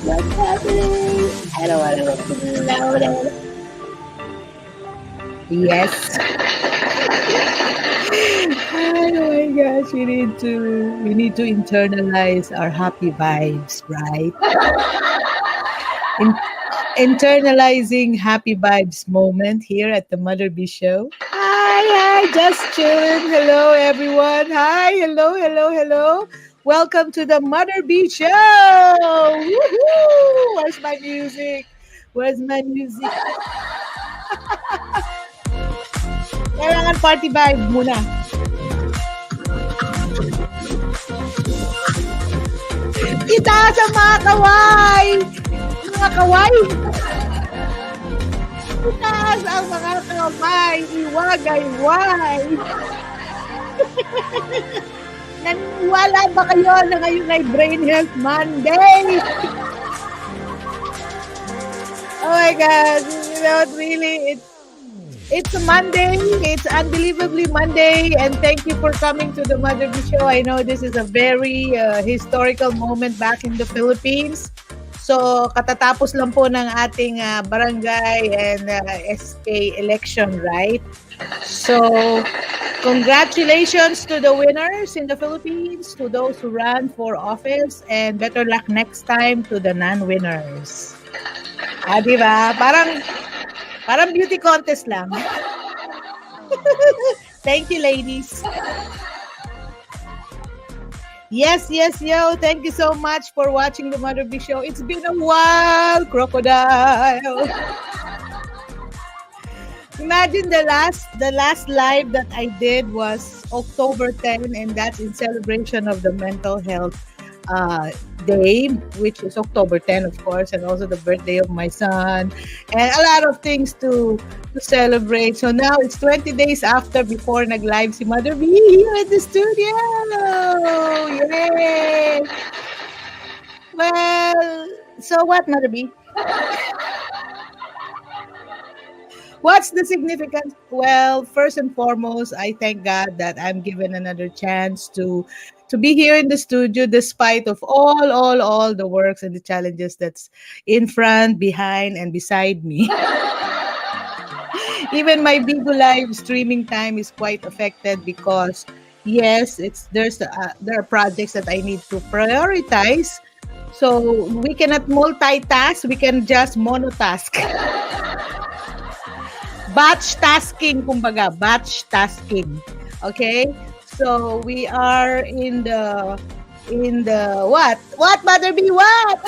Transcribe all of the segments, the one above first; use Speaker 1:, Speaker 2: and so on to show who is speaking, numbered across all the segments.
Speaker 1: What's happening? Hello. Yes. Oh my gosh, we need to internalize our happy vibes, right? In, internalizing happy vibes moment here at the Mother B Show. Hi, just chilling. Hello, everyone. Hi, hello. Welcome to the Mother B Show. Woohoo! Where's my music? Kailangan party vibe muna. Itaas ang mga kaway! Mga kaway! Itaas ang mga kaway! Iwagay-way! Naniniwala ba kayo na ngayon ay Brain Health Monday? Oh my God! You know, really, it's a Monday. It's unbelievably Monday. And thank you for coming to the Mother B Show. I know this is a very historical moment back in the Philippines. So, katatapos lang po ng ating barangay and SK election, right? So, congratulations to the winners in the Philippines, to those who ran for office, and better luck next time to the non-winners. Diba? Parang beauty contest lang. Thank you, ladies. Yes, yo. Thank you so much for watching the Mother B Show. It's been a while, crocodile. Imagine the last live that I did was October 10, and that's in celebration of the mental health day, which is October 10, of course, and also the birthday of my son, and a lot of things to celebrate. So now it's 20 days after before nag-live si Mother B here in the studio. Yay! Well, so what, Mother B? What's the significance? Well, first and foremost, I thank God that I'm given another chance to be here in the studio despite of all the works and the challenges that's in front, behind, and beside me. Even my Bigo Live streaming time is quite affected because, yes, there are projects that I need to prioritize. So we cannot multitask, we can just monotask. Batch tasking, kumbaga, batch tasking. Okay? So we are in the what? What, Mother B? What?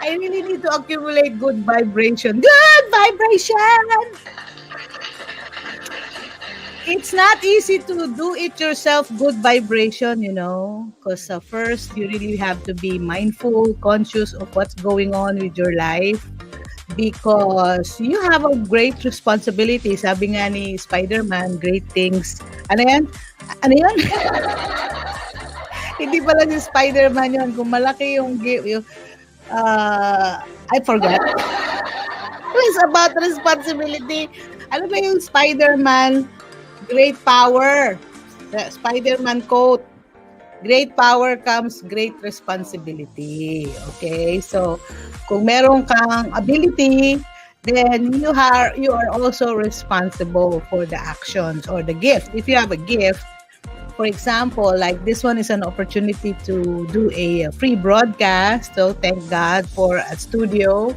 Speaker 1: I really need to accumulate good vibration. Good vibration! It's not easy to do it yourself, good vibration, you know, because first you really have to be mindful, conscious of what's going on with your life. Because you have a great responsibility. Sabi nga ni Spider-Man, great things. Ano yan? Hindi pala si Spider-Man yun. Kung malaki yung I forgot. It's about responsibility. Ano ba yung Spider-Man? Great power. The Spider-Man quote. Great power comes great responsibility. Okay? So, kung meron kang ability, then you are also responsible for the actions or the gift. If you have a gift, for example, like this one is an opportunity to do a free broadcast. So, thank God for a studio.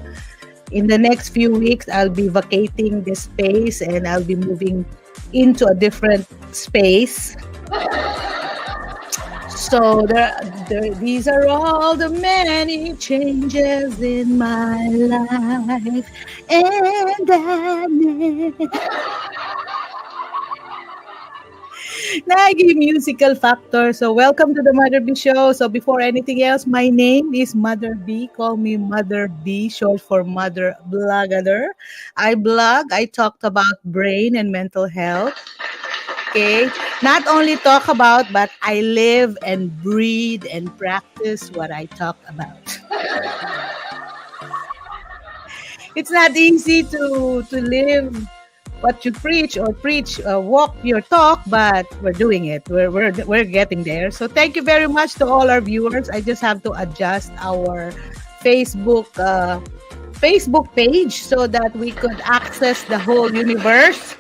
Speaker 1: In the next few weeks, I'll be vacating this space and I'll be moving into a different space. So these are all the many changes in my life, and Naging musical factor. So welcome to the Mother B Show. So before anything else, my name is Mother B. Call me Mother B, short for Mother Blogger. I blog. I talk about brain and mental health. Okay, not only talk about, but I live and breathe and practice what I talk about. It's not easy to live what you preach or preach, walk your talk, but we're doing it. We're getting there. So thank you very much to all our viewers. I just have to adjust our Facebook Facebook page so that we could access the whole universe.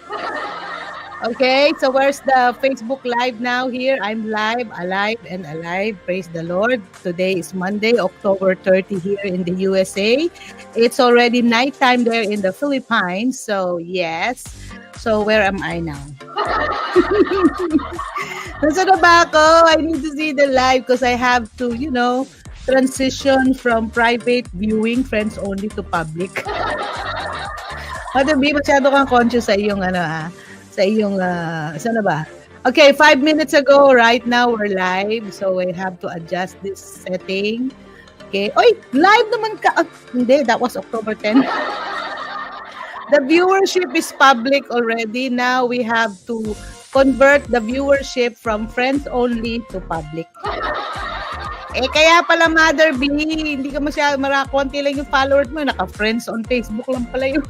Speaker 1: Okay, so where's the Facebook Live now here? I'm live, alive, and alive. Praise the Lord. Today is Monday, October 30 here in the USA. It's already nighttime there in the Philippines. So, yes. So, where am I now? Nasa na ba ako? I need to see the live because I have to, transition from private viewing, friends only, to public. Madabi, masyado kang conscious sa iyong sa iyong, saan na ba? Okay, 5 minutes ago, right now, we're live. So, I have to adjust this setting. Okay. Oy, live naman ka. Hindi, that was October 10. The viewership is public already. Now, we have to convert the viewership from friends only to public. Kaya pala, Mother B, hindi ka konti lang yung followers mo. Naka-friends on Facebook lang pala yung...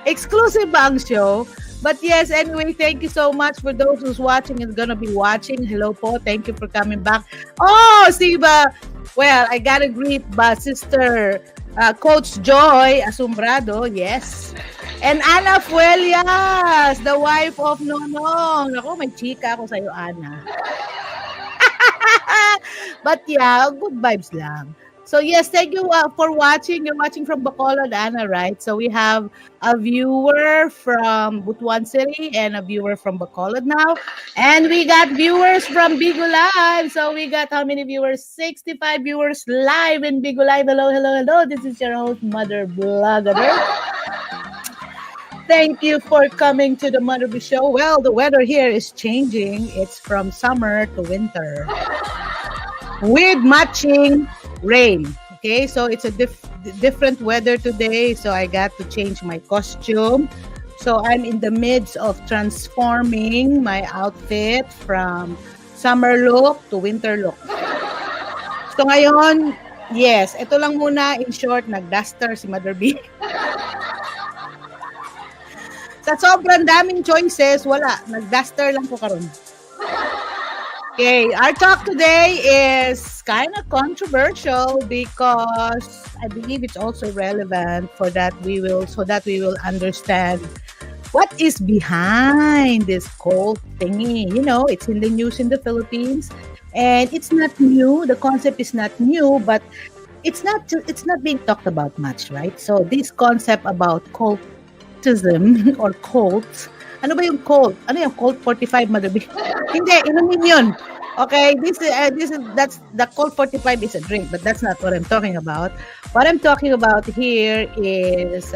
Speaker 1: Exclusive ang show. But yes, anyway, thank you so much for those who's watching and gonna be watching. Hello po, thank you for coming back. Oh, Siba, well, I gotta greet Sister Coach Joy Asumbrado, yes. And Ana Fuelias, the wife of Nonong. Ako, may chika ako sa'yo, Ana. But yeah, good vibes lang. So yes, thank you for watching. You're watching from Bacolod, Anna, right? So we have a viewer from Butuan City and a viewer from Bacolod now. And we got viewers from Bigo Live. So we got how many viewers? 65 viewers live in Bigo Live. Hello, hello, hello. This is your host, Mother Blogger. Thank you for coming to the Mother B Show. Well, the weather here is changing. It's from summer to winter with matching rain. Okay, so it's a different weather today, so I got to change my costume. So I'm in the midst of transforming my outfit from summer look to winter look. So ngayon, yes, ito lang muna, in short, nag-duster si Mother B. Sa sobrang daming choices, wala, nag-duster lang ko karon. Okay, our talk today is kind of controversial because I believe it's also relevant so that we will understand what is behind this cult thingy. It's in the news in the Philippines, and it's not new. The concept is not new, but it's not being talked about much, right? So this concept about cultism or cults. Ano ba yung cult? Ano yung cult 45, Mother B? Hindi, inumin yun. Okay, that's the cult 45 is a drink, but that's not what I'm talking about. What I'm talking about here is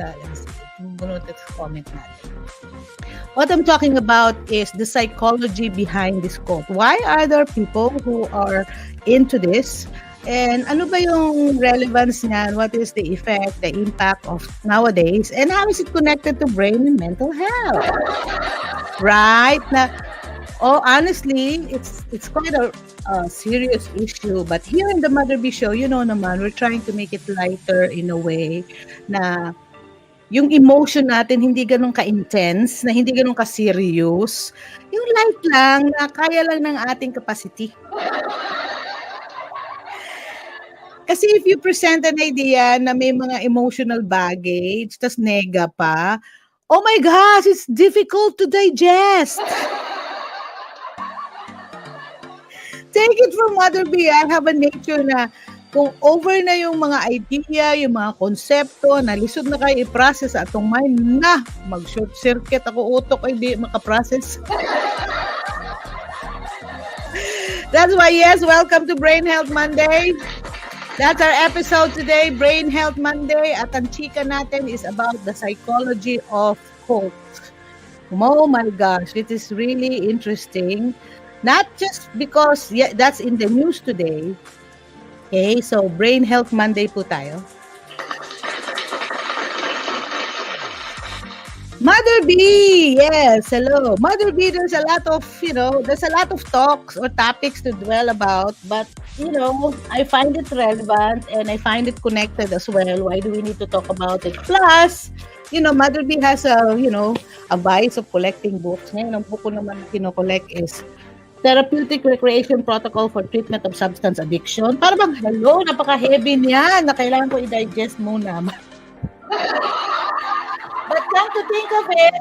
Speaker 1: what I'm talking about is the psychology behind this cult. Why are there people who are into this? And ano ba yung relevance niyan? What is the effect, the impact of nowadays? And how is it connected to brain and mental health? Right? Honestly, it's quite a serious issue. But here in the Mother B Show, naman, we're trying to make it lighter in a way na yung emotion natin hindi ganun ka-intense, na hindi ganun ka-serious. Yung light lang, na kaya lang ng ating capacity. Kasi if you present an idea na may mga emotional baggage, tas nega pa, oh my gosh, it's difficult to digest. Take it from Mother B. I have a nature na kung over na yung mga idea, yung mga konsepto, nalisod na kayo i-process sa atong mind na, mag-short circuit ako utok ay di makaprocess. That's why, yes, welcome to Brain Health Monday. That's our episode today, Brain Health Monday. At ang chika natin is about the psychology of cults. Oh my gosh, it is really interesting. Not just because that's in the news today. Okay, so Brain Health Monday po tayo. Mother B, yes, hello. Mother B, there's a lot of talks or topics to dwell about, but, I find it relevant and I find it connected as well. Why do we need to talk about it? Plus, Mother B has a vice of collecting books. Ngayon, ang book ko naman na kinokollect is Therapeutic Recreation Protocol for Treatment of Substance Addiction. Para bang, hello, napaka-heavy niyan na kailangan ko i-digest muna. But come to think of it,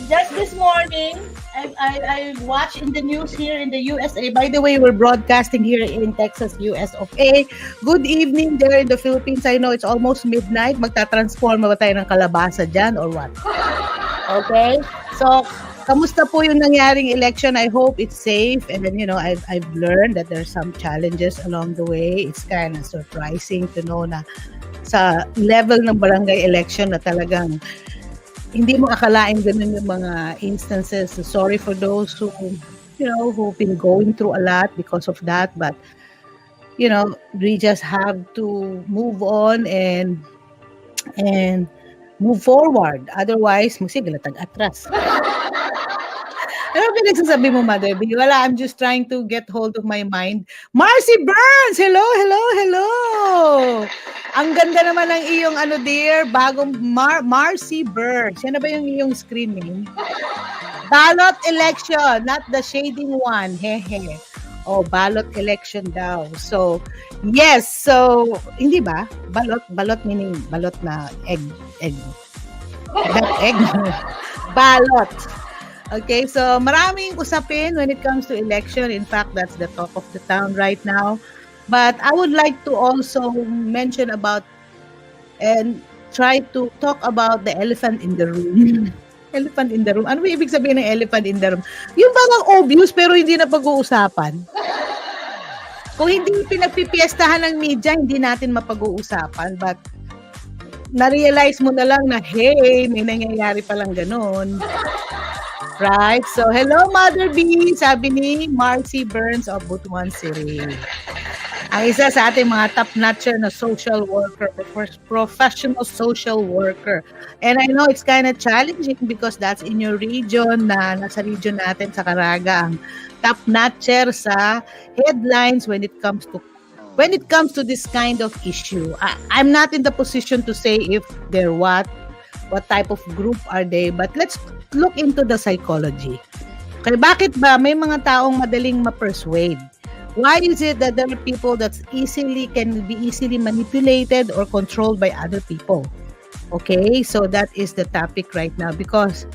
Speaker 1: just this morning, I watched in the news here in the USA. By the way, we're broadcasting here in Texas, US of A. Good evening there in the Philippines. I know it's almost midnight. Magta-transform ba tayo ng kalabasa dyan or what? Okay? So, kamusta po yung nangyaring election? I hope it's safe. And then, I've learned that there's some challenges along the way. It's kind of surprising to know na sa level ng barangay election na talagang hindi mo akalain ganun yung mga instances. So sorry for those who've been going through a lot because of that. But, we just have to move on and move forward. Otherwise, magsigalatag atras. Ano pinagsasabi mo, Mother B? Wala, I'm just trying to get hold of my mind. Marcy Burns! Hello, hello, hello! Ang ganda naman ng iyong dear, bagong Marcy Burns. Yan na ba yung iyong screen name? Ballot election, not the shading one. Hehe. Oh, ballot election daw. So, yes. So, hindi ba? Balot meaning balot na egg. That egg. Ballot. Okay, so maraming usapin when it comes to election. In fact, that's the talk of the town right now. But I would like to also mention about and try to talk about the elephant in the room. Elephant in the room. Ano ba ibig sabihin ng elephant in the room? Yung bang obvious pero hindi na pag-uusapan. Kung hindi pinagpipiestahan ng media, hindi natin mapag-uusapan. But na-realize mo na lang na, hey, may nangyayari palang ganon. Right? So, hello, Mother B, sabi ni Marcy Burns of Butuan City. Ang isa sa ating mga top-notcher na social worker, professional social worker. And I know it's kind of challenging because that's in your region, na nasa region natin sa Caraga, ang top-notcher sa headlines when it comes to this kind of issue. I'm not in the position to say if they're what type of group are they, but let's look into the psychology. Kaya bakit ba may mga taong madaling ma-persuade? Why is it that there are people that can be easily manipulated or controlled by other people? Okay, so that is the topic right now because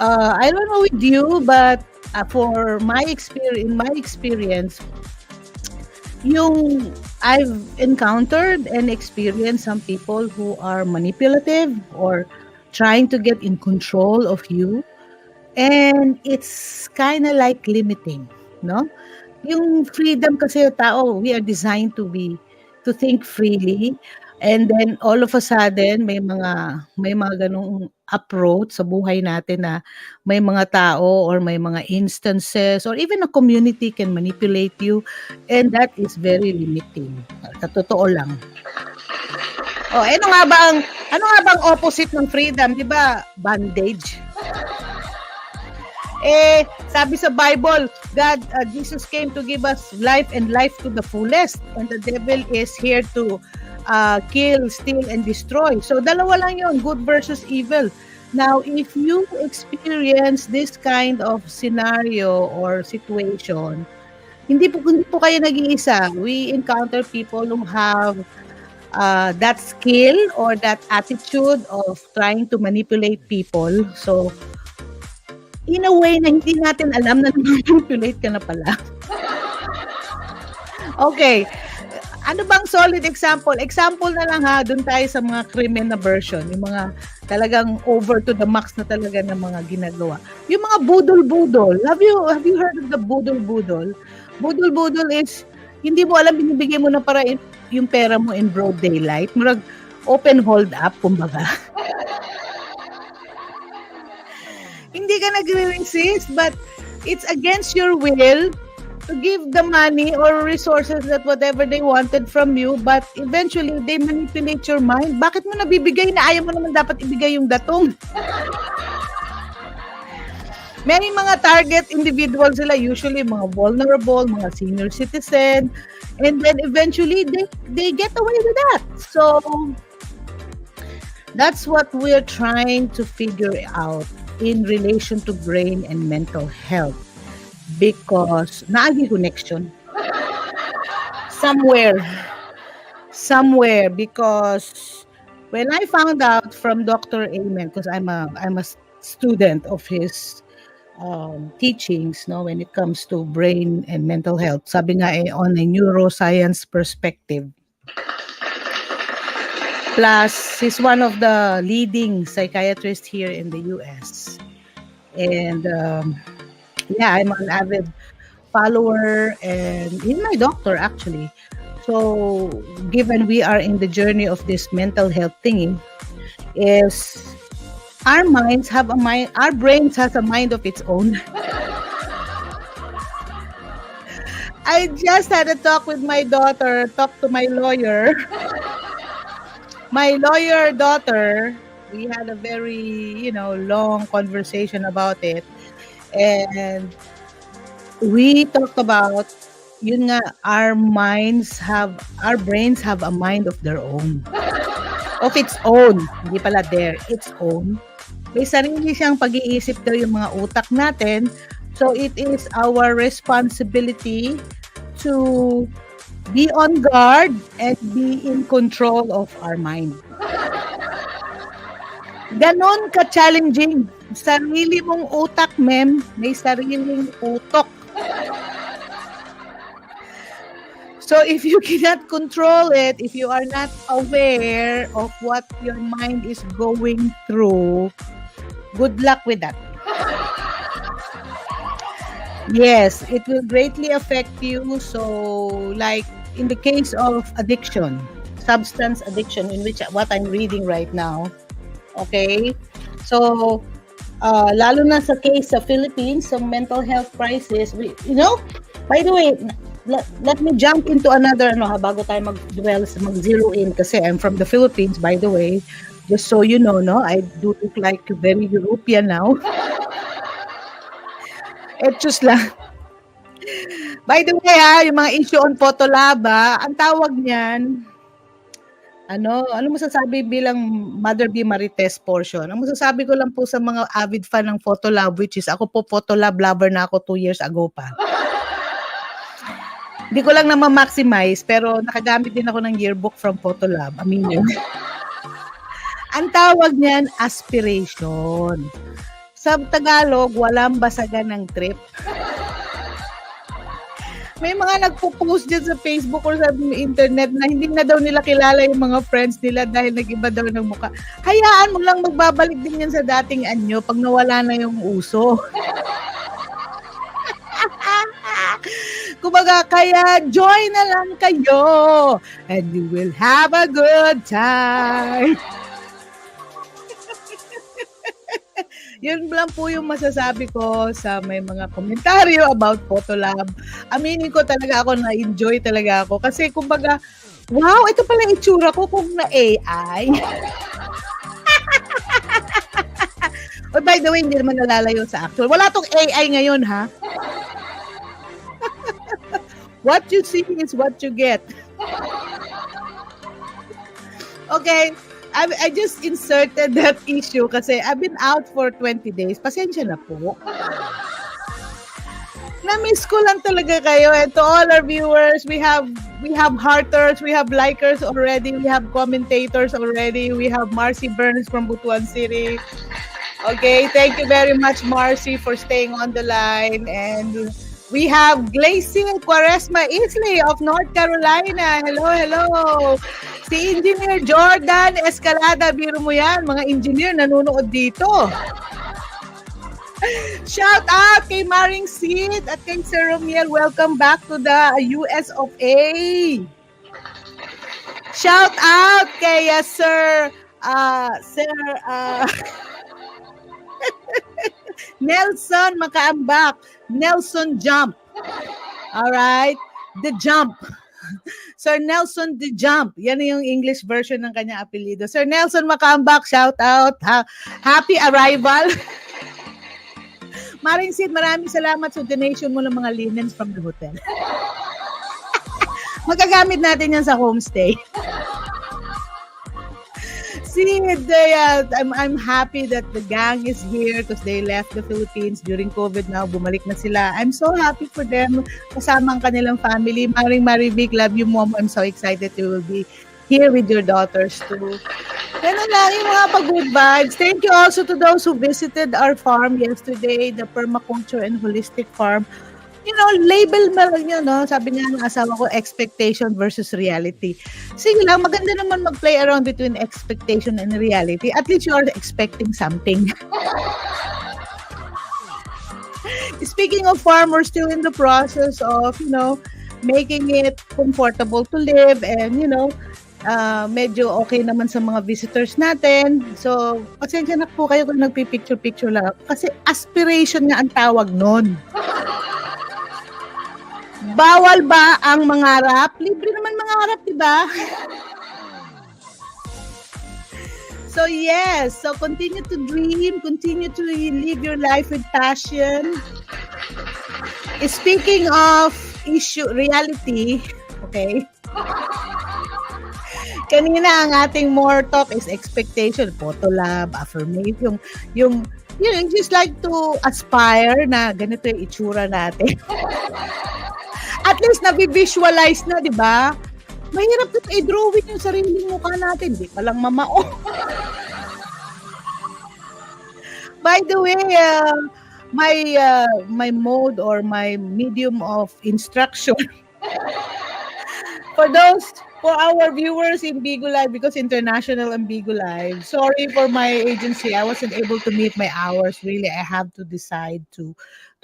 Speaker 1: I don't know with you, but for my experience, I've encountered and experienced some people who are manipulative or trying to get in control of you, and it's kind of like limiting, no? Yung freedom kasi tao, we are designed to think freely, and then all of a sudden may mga ganung approach sa buhay natin na may mga tao or may mga instances or even a community can manipulate you, and that is very limiting. Sa totoo lang. Oh, ano nga bang opposite ng freedom, 'di ba? Bondage. Sabi sa Bible, Jesus came to give us life and life to the fullest, and the devil is here to kill, steal, and destroy. So, dalawa lang yun, good versus evil. Now, if you experience this kind of scenario or hindi po kayo nag-iisa. We encounter people who have that skill or that attitude of trying to manipulate people. So, in a way na hindi natin alam na manipulate ka na pala. Okay. Ano bang solid example? Example na lang ha, dun tayo sa mga krimen na version. Yung mga talagang over to the max na talaga ng mga ginagawa. Yung mga budol-budol. Have you heard of the budol-budol? Budol-budol is, hindi mo alam, binibigay mo na para yung pera mo in broad daylight. Murag open hold up, kumbaga. Hindi ka nagre-resist, but it's against your will to give the money or resources that whatever they wanted from you, but eventually they manipulate your mind. Bakit mo nabibigay na ayaw mo naman dapat ibigay yung datong? May mga target individuals sila, usually mga vulnerable, mga senior citizen, and then eventually they get away with that. So that's what we're trying to figure out in relation to brain and mental health, because naagi connection somewhere, because when I found out from Dr. Amen, because I'm a student of his teachings, no, when it comes to brain and mental health, sabi nga on a neuroscience perspective. Plus, he's one of the leading psychiatrists here in the US. And yeah, I'm an avid follower, and he's my doctor actually. So, given we are in the journey of this mental health thingy, is our minds have a mind, our brains has a mind of its own. I just had a talk with my daughter, talk to my lawyer. My lawyer daughter, we had a very, long conversation about it. And we talked about, yun nga, our brains have a mind of their own. Of its own. Hindi pala there, its own. May sarili siyang pag-iisip daw yung mga utak natin. So it is our responsibility to be on guard and be in control of our mind. Ganon ka-challenging. Sarili mong utak, ma'am, may sariling utok. So if you cannot control it, if you are not aware of what your mind is going through, good luck with that. Yes, it will greatly affect you. So like in the case of addiction, substance addiction, in which what I'm reading right now, okay? So lalo na sa case sa Philippines, sa mental health crisis, by the way, let me jump into another bago tayo mag-dwell sa mag-zero in, kasi I'm from the Philippines, by the way. Just so you know, I do look like very European now. Just lang. By the way, yung mga issue on Photolab, ang tawag niyan, ano masasabi bilang Mother B. Marites portion? Ang masasabi ko lang po sa mga avid fan ng Photolab, which is ako po Photolab lover na ako 2 years ago pa. Hindi ko lang na-maximize, pero nakagamit din ako ng yearbook from Photolab. Aminin. Ang tawag niyan, aspiration. Sa Tagalog, walang basagan ng trip. May mga nagpo-post dyan sa Facebook or sa internet na hindi na daw nila kilala yung mga friends nila dahil nag-iba daw ng mukha. Hayaan mo lang, magbabalik din yan sa dating anyo pag nawala na yung uso. Kumbaga, kaya join na lang kayo and you will have a good time. Yun lang po yung masasabi ko sa may mga komentaryo about Photolab. Aminin ko talaga ako, na-enjoy talaga ako. Kasi kumbaga, wow, ito pala itsura ko kung na AI. Oh, by the way, hindi naman nalalayo sa actual. Wala tong AI ngayon, ha? What you see is what you get. Okay. I just inserted that issue kasi I've been out for 20 days. Pasensya na po. Na-miss ko lang talaga kayo. And to all our viewers, we have hearters, we have likers already, we have commentators already, we have Marcy Burns from Butuan City. Okay, thank you very much, Marcy, for staying on the line. And we have Glacy Quaresma Isley of North Carolina. Hello, hello. Si Engineer Jordan Escalada, biro mo yan, mga engineer nanonood dito. Shout out kay Maring Sid at kay Sir Romiel. Welcome back to the US of A. Shout out kay Sir Nelson Makaambak. Nelson Jump. Alright? The Jump. Sir Nelson The Jump. Yan yung English version ng kanya apelido. Sir Nelson Makambak, shout out. Happy arrival. Maring Sid, maraming salamat sa donation mo ng mga linens from the hotel. Magagamit natin yan sa homestay. Sid, I'm happy that the gang is here because they left the Philippines during COVID now. Bumalik na sila. I'm so happy for them. Kasama ang kanilang family. Maring Marivic, love you, Mom. I'm so excited you will be here with your daughters too. Yan na lang yung mga pag-good vibes. Thank you also to those who visited our farm yesterday, the permaculture and holistic farm. You know, label mo lang yun, no? Sabi nga ng asawa ko, expectation versus reality. Sige lang, maganda naman mag-play around between expectation and reality. At least you're expecting something. Speaking of farm, we're still in the process of, you know, making it comfortable to live and, you know, medyo okay naman sa mga visitors natin. So, pasensya na po kayo kung nagpipicture-picture lang. Kasi aspiration nga ang tawag nun. Bawal ba ang mangarap? Libre naman mangarap, di ba? So yes, so continue to dream, continue to live your life with passion. Speaking of reality, okay? Kanina ang ating more talk is expectation, photo lab, affirmation, yung just like to aspire na ganito yung itsura natin. At least nabi-visualize na, di ba? Mahirap na i-drawing yung sariling mukha natin. Di pa lang mamao. By the way, my mode or my medium of instruction for our viewers in Bigo Live, because international and Bigo Live, sorry for my agency, I wasn't able to meet my hours. Really, I have to decide to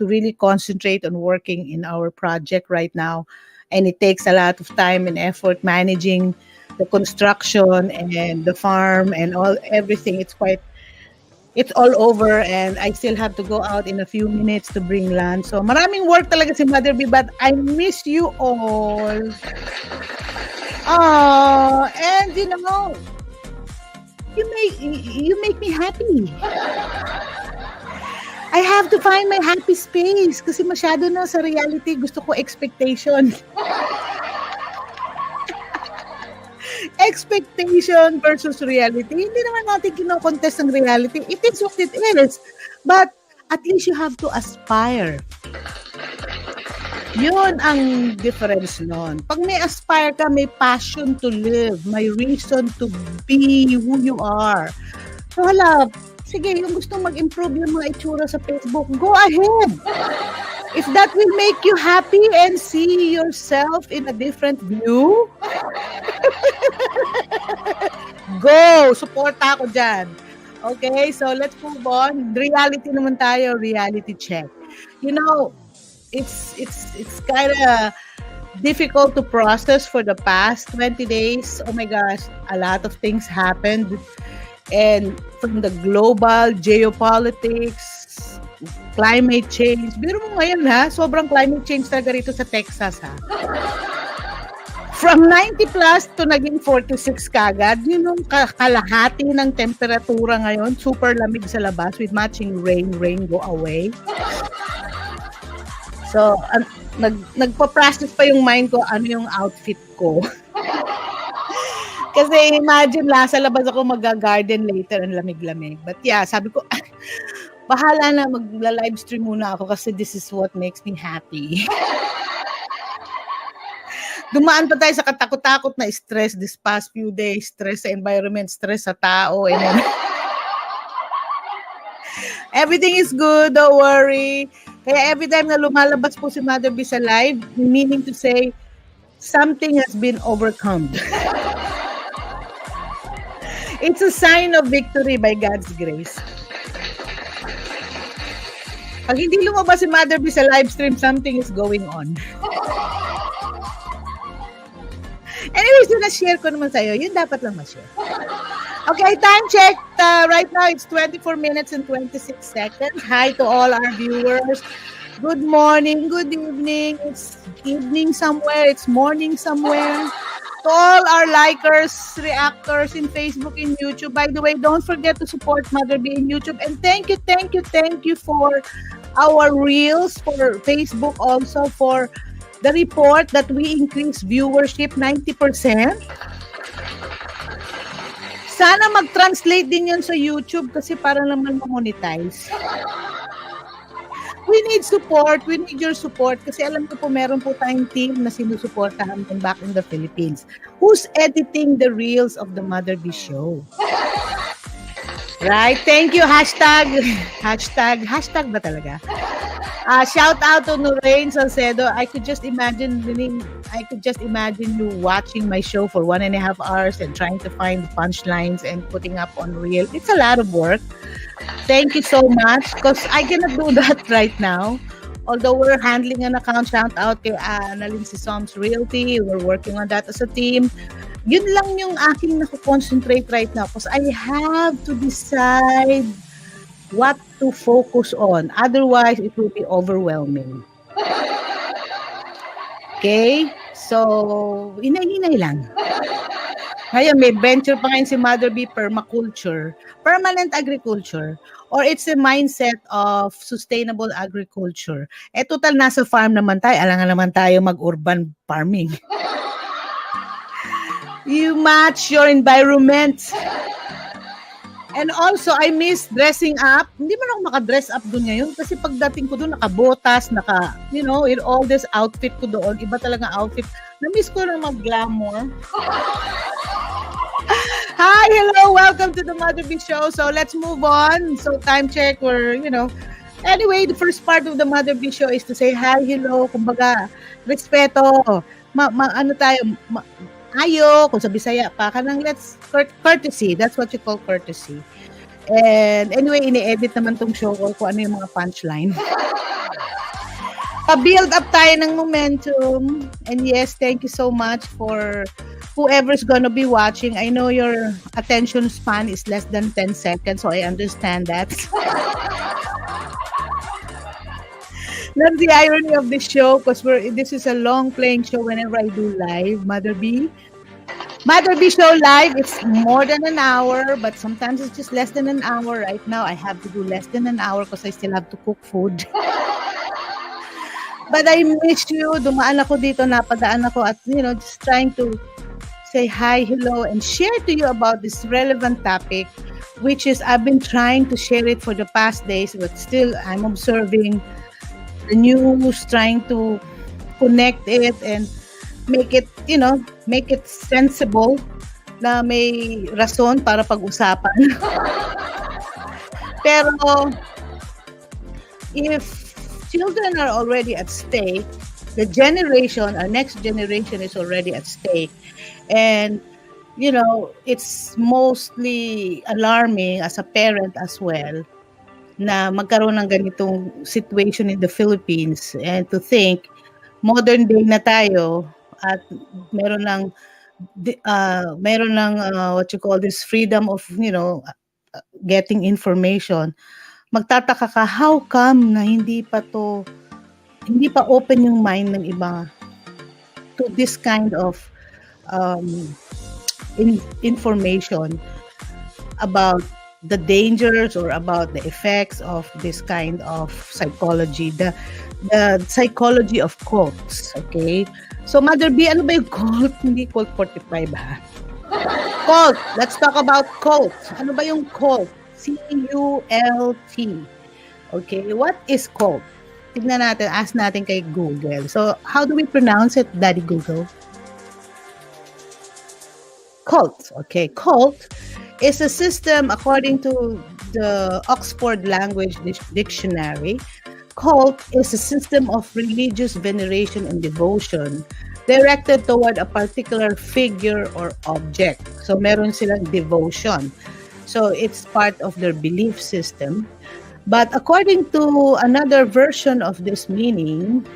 Speaker 1: really concentrate on working in our project right now, and it takes a lot of time and effort managing the construction and the farm and everything. It's all over, and I still have to go out in a few minutes to bring lunch. So maraming work talaga si Mother B, but I miss you all. And you know, you make me happy. I have to find my happy space kasi masyado na sa reality. Gusto ko expectation. Expectation versus reality. Hindi naman natin kino-contest ng reality. It is what it is. But at least you have to aspire. Yun ang difference nun. Pag may aspire ka, may passion to live, may reason to be who you are. So hala, sige, yung gusto mag-improve yung mga itsura sa Facebook, go ahead. If that will make you happy and see yourself in a different view, go! Suporta ako dyan. Okay, so let's move on. Reality naman tayo, reality check. You know, it's kind of difficult to process for the past 20 days. Oh my gosh, a lot of things happened. And from the global geopolitics, climate change. Biro mo ngayon ha, sobrang climate change talaga rito sa Texas ha. From 90 plus to naging 46 kagad, yun yung kalahati ng temperatura ngayon, super lamig sa labas with matching rain go away. So, nagpa-process pa yung mind ko ano yung outfit ko. Kasi imagine sa labas ako mag-garden later, ang lamig-lamig. But yeah, sabi ko, bahala na, magla-livestream muna ako kasi this is what makes me happy. Dumaan pa tayo sa katakot-takot na stress this past few days. Stress sa environment, stress sa tao. And then, everything is good, don't worry. Kaya every time na lumalabas po si Mother B sa live, meaning to say, something has been overcome. It's a sign of victory by God's grace. Pag hindi lumabas si Mother B sa live stream, something is going on. Anyways, yun na-share ko naman sa'yo. Yun dapat lang ma-share. Okay, time check. Right now, it's 24 minutes and 26 seconds. Hi to all our viewers. Good morning, good evening. It's evening somewhere, it's morning somewhere. To all our likers, reactors in Facebook and YouTube. By the way, don't forget to support Mother B in YouTube. And thank you for our reels, for Facebook also, for the report that we increased viewership 90%. Sana mag-translate din yun sa YouTube kasi para naman ma-monetize. We need support. We need your support kasi alam ko po meron po tayong team na sinusuportahan din back in the Philippines. Who's editing the reels of the Mother B Show? Right? Thank you. Hashtag ba talaga? Shout out to Noreen Salcedo. I could just imagine you watching my show for 1.5 hours and trying to find punchlines and putting up on reel. It's a lot of work. Thank you so much because I cannot do that right now. Although we're handling an account, shout out kay Annalyn si Soms Realty. We're working on that as a team. Yun lang yung aking nako-concentrate right now because I have to decide what to focus on. Otherwise, it will be overwhelming. Okay? So, inay-inay lang. Ngayon, may venture pa ngayon si Mother B, permaculture, permanent agriculture, or it's a mindset of sustainable agriculture. Total nasa farm naman tayo. Alangan naman tayo mag-urban farming. You match your environment. And also, I miss dressing up. Hindi man ako makadress up doon ngayon kasi pagdating ko doon, nakabotas, in all this outfit ko doon, iba talaga outfit. Na-miss ko na mag-glamour. Hi, hello, welcome to the Mother B Show. So let's move on. So time check, anyway, the first part of the Mother B Show is to say hi, hello, kumbaga, respeto, ayo, kung sa Bisaya pa, kanang courtesy, that's what you call courtesy. And anyway, ini-edit naman tong show ko kung ano yung mga punchline. Pa-build up tayo ng momentum. And yes, thank you so much for whoever's gonna be watching. I know your attention span is less than 10 seconds, so I understand that. That's the irony of this show because this is a long playing show whenever I do live, Mother B. Mother B Show live, it's more than an hour, but sometimes it's just less than an hour. Right now, I have to do less than an hour because I still have to cook food. But I miss you. Dumaan ako dito, napadaan ako at, just trying to say hi, hello, and share to you about this relevant topic, which is I've been trying to share it for the past days, but still I'm observing the news, trying to connect it and make it sensible na may rason para pag-usapan. Pero if children are already at stake, our next generation is already at stake. And, it's mostly alarming as a parent as well na magkaroon ng ganitong situation in the Philippines and to think modern day na tayo at meron ng what you call this freedom of getting information. Magtataka ka how come na hindi pa open yung mind ng iba to this kind of information about the dangers or about the effects of this kind of psychology, the psychology of cults. Okay, so Mother B, ano ba yung cult? Hindi cult 45 ha. Cult. Let's talk about cult. Ano ba yung cult? C-U-L-T. Okay, what is cult? Tignan natin, ask natin kay Google. So, how do we pronounce it, Daddy Google? Cult. Okay, cult is a system, according to the Oxford Language Dictionary. Cult is a system of religious veneration and devotion directed toward a particular figure or object. So, meron silang devotion. So, it's part of their belief system. But according to another version of this meaning,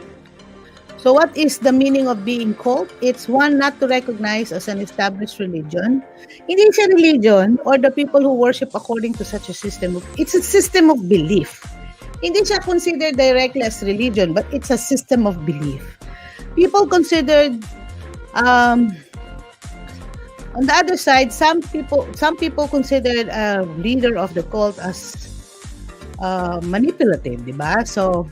Speaker 1: so what is the meaning of being cult? It's one not to recognize as an established religion. Hindi siya religion or the people who worship according to such a system. It's a system of belief. hindi siya considered directly as religion, but it's a system of belief. People considered, on the other side, some people considered a leader of the cult as manipulative, di ba? So,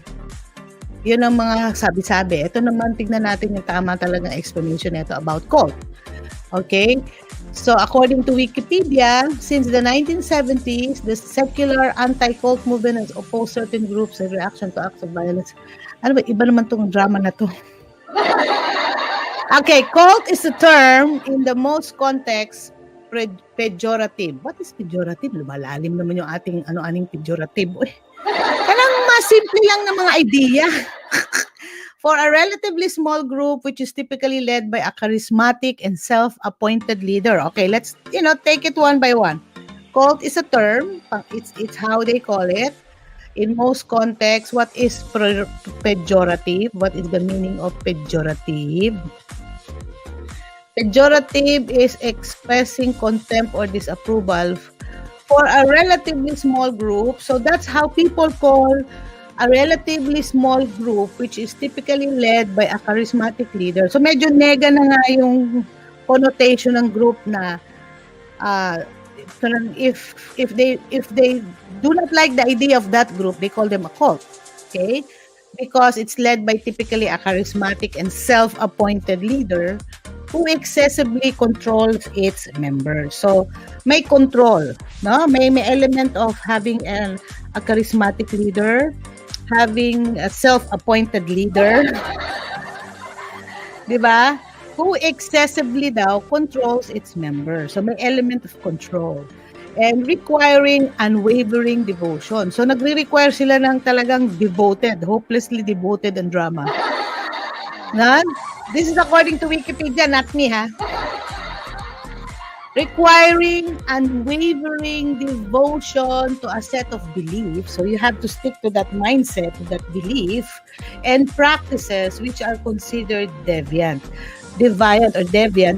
Speaker 1: yun ang mga sabi-sabi. Ito naman, tignan natin yung tama talagang explanation nito about cult. Okay? So, according to Wikipedia, since the 1970s, the secular anti-cult movement has opposed certain groups in reaction to acts of violence. Ano ba? Iba naman tong drama na to. Okay, cult is a term in the most context pejorative. What is pejorative? Lumalalim naman yung ating ano-aning pejorative. Kanang masimple lang na mga idea. For a relatively small group which is typically led by a charismatic and self-appointed leader. Okay, let's take it one by one. Cult is a term. It's how they call it. In most contexts, what is pejorative? What is the meaning of pejorative? Pejorative is expressing contempt or disapproval for a relatively small group. So that's how people call a relatively small group which is typically led by a charismatic leader. So medyo nega na nga yung connotation ng group na if they do not like the idea of that group, they call them a cult. Okay? Because it's led by typically a charismatic and self-appointed leader who excessively controls its members. So may control, no? May element of having a charismatic leader, having a self-appointed leader, di ba? Who excessively daw controls its members. So may element of control and requiring unwavering devotion. So nagre-require sila ng talagang devoted, hopelessly devoted and drama. Nan? This is according to Wikipedia, not me, ha? Requiring unwavering devotion to a set of beliefs. So you have to stick to that mindset, to that belief, and practices which are considered deviant,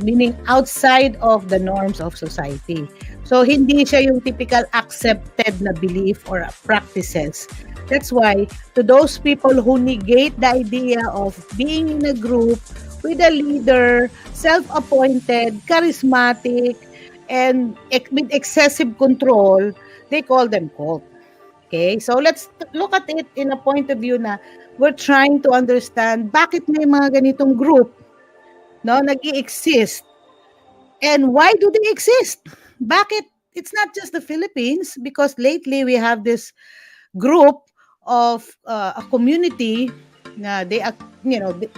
Speaker 1: meaning outside of the norms of society. So hindi siya yung typical accepted na belief or practices. That's why to those people who negate the idea of being in a group with a leader, self-appointed, charismatic, and with excessive control, they call them cult. Okay? So let's look at it in a point of view na we're trying to understand bakit may mga ganitong group nag-i-exist. And why do they exist? Bakit? It's not just the Philippines, because lately we have this group of a community na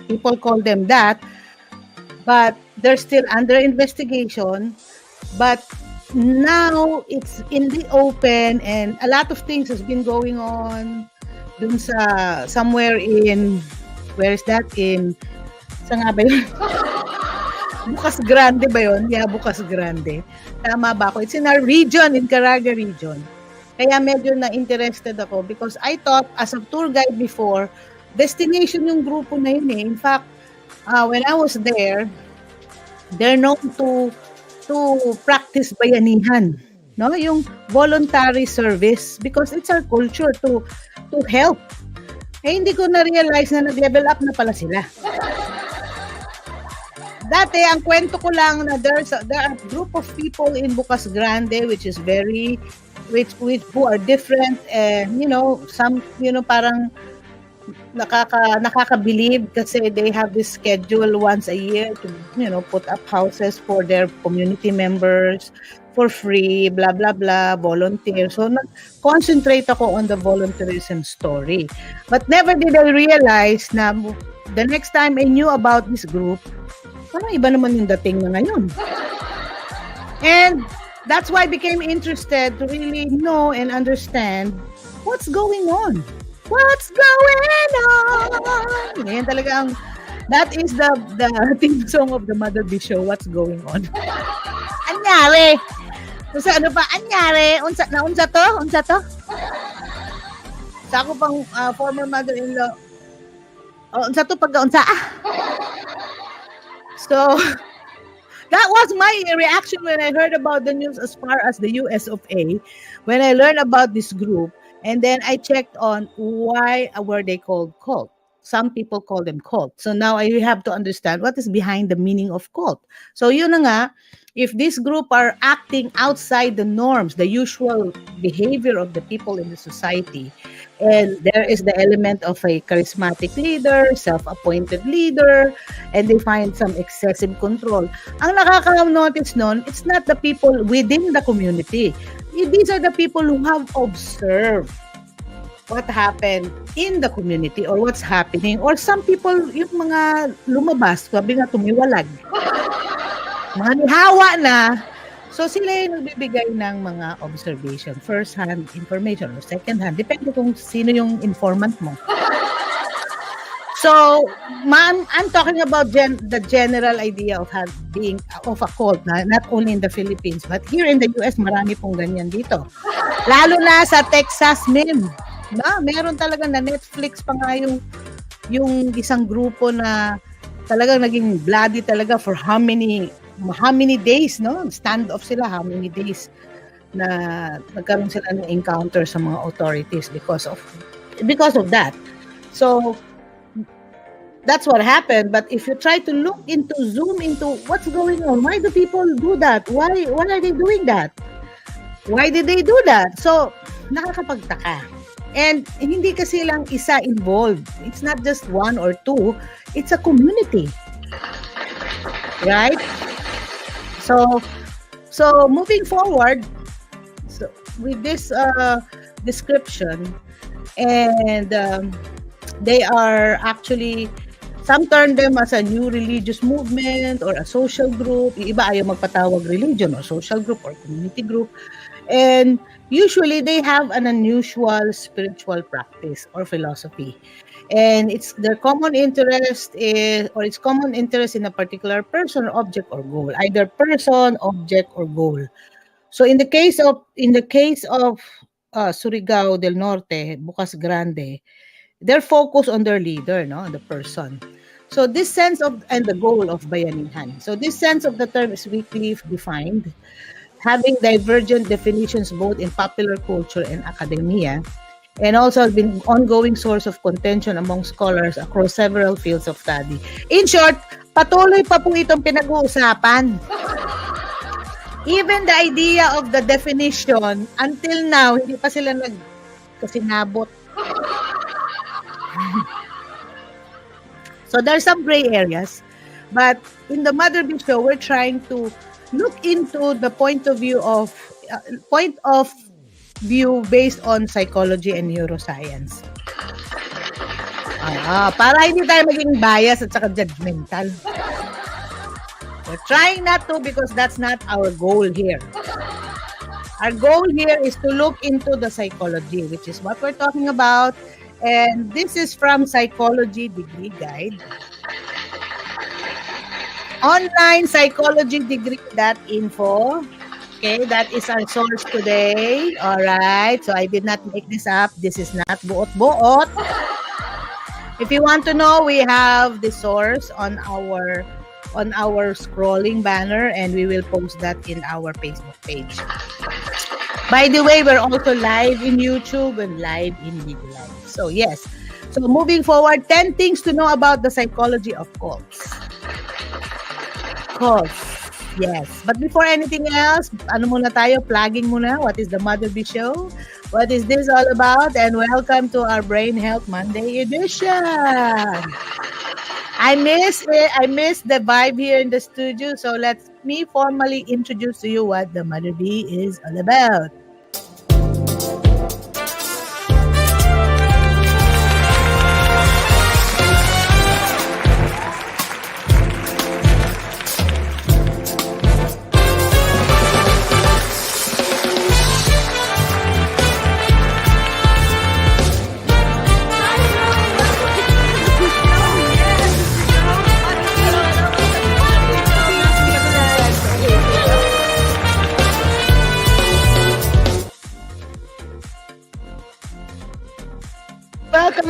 Speaker 1: people call them that, but they're still under investigation. But now it's in the open and a lot of things has been going on dun sa somewhere in, where is that? Saan nga ba yun? Bukas Grande ba yun? Yeah, Bukas Grande. Tama ba ako? It's in our region, in Caraga region. Kaya medyo na-interested ako because I thought as a tour guide before, destination yung grupo na yun eh. In fact, when I was there, they're known to practice bayanihan, no? Yung voluntary service, because it's our culture to help. Eh hindi ko na-realize na nag-level up na pala sila. Dati, ang kwento ko lang na there are a group of people in Bukas Grande which who are different and some parang nakaka-believe kasi they have this schedule once a year to put up houses for their community members for free, blah blah blah, volunteer. So concentrate ako on the volunteerism story. But never did I realize na the next time I knew about this group, parang iba naman yung dating na ngayon. And that's why I became interested to really know and understand what's going on. What's going on? Yan talaga that is the theme song of the Mother B Show, What's Going On. Anyari? Unsa ano pa? Anyari? Unsa to? Sa ako pang former mother-in-law. Unsa to pagka-unsa? So, that was my reaction when I heard about the news as far as the US of A. When I learned about this group, And then I checked on why were they called cult. Some people call them cult. So now I have to understand what is behind the meaning of cult. So yun na nga, if this group are acting outside the norms, the usual behavior of the people in the society, and there is the element of a charismatic leader, self-appointed leader, and they find some excessive control. Ang nakaka-notice nun, it's not the people within the community. These are the people who have observed what happened in the community or what's happening. Or some people, yung mga lumabas, sabi nga tumiwalag, mga nihawa na, so sila yung nagbibigay ng mga observation, first-hand information or second-hand, depende kung sino yung informant mo. So, I'm talking about the general idea of being of a cult, not only in the Philippines, but here in the US, marami pong ganyan dito. Lalo na sa Texas meme. Meron talaga na Netflix pa nga yung isang grupo na talagang naging bloody talaga for how many days, no? Stand-off sila, how many days na nagkaroon sila ng encounter sa mga authorities because of that. So, that's what happened. But if you try to zoom into what's going on, why do people do that? Why are they doing that? Why did they do that? So, nakakapagtaka. And hindi kasi lang isa involved. It's not just one or two. It's a community. Right? So moving forward, with this description, and they are actually, some term them as a new religious movement or a social group. Yung iba ayaw magpatawag religion or social group or community group. And usually they have an unusual spiritual practice or philosophy. And it's their common interest in a particular person or object or goal, either person, object, or goal. So in the case of Surigao del Norte, Bukas Grande, they're focused on their leader, no, the person. So this sense of, and the goal of Bayanihan. So this sense of the term is weakly defined, having divergent definitions both in popular culture and academia, and also has been ongoing source of contention among scholars across several fields of study. In short, patuloy pa po itong pinag-uusapan. Even the idea of the definition, until now, hindi pa sila nagkasinabot. So there's some gray areas, but in the Mother Bee Show, we're trying to look into the point of view based on psychology and neuroscience. Para hindi tayo maging bias at saka judgmental. We're trying not to, because that's not our goal here. Our goal here is to look into the psychology, which is what we're talking about. And this is from Psychology Degree Guide. Online psychology degree.info. Okay, that is our source today. All right. So I did not make this up. This is not buot-buot. If you want to know, we have the source on our scrolling banner, and we will post that in our Facebook page. By the way, we're also live in YouTube and live in Bigo Live. So yes. So moving forward, 10 things to know about the psychology of cults. Yes. But before anything else, muna tayo? Plugging muna. What is the Mother Bee Show? What is this all about? And welcome to our Brain Health Monday edition. I miss the vibe here in the studio. So let me formally introduce to you what the Mother Bee is all about.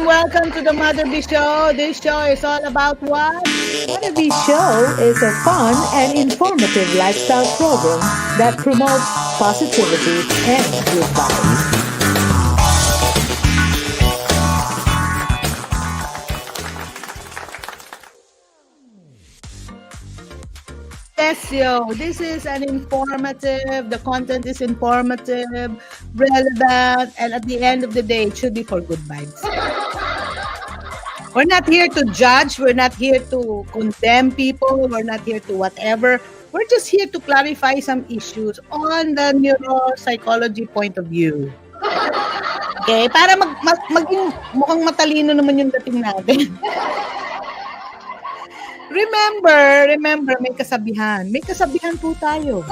Speaker 1: Welcome to the Mother Bee Show. This show is all about what?
Speaker 2: Mother Bee Show is a fun and informative lifestyle program that promotes positivity and good vibes.
Speaker 1: Yo. This is an informative, the content is informative, relevant, and at the end of the day, it should be for good vibes. We're not here to judge. We're not here to condemn people. We're not here to whatever. We're just here to clarify some issues on the neuropsychology point of view. Okay? Para maging mukhang matalino naman yung dating natin. Remember, may kasabihan. May kasabihan po tayo.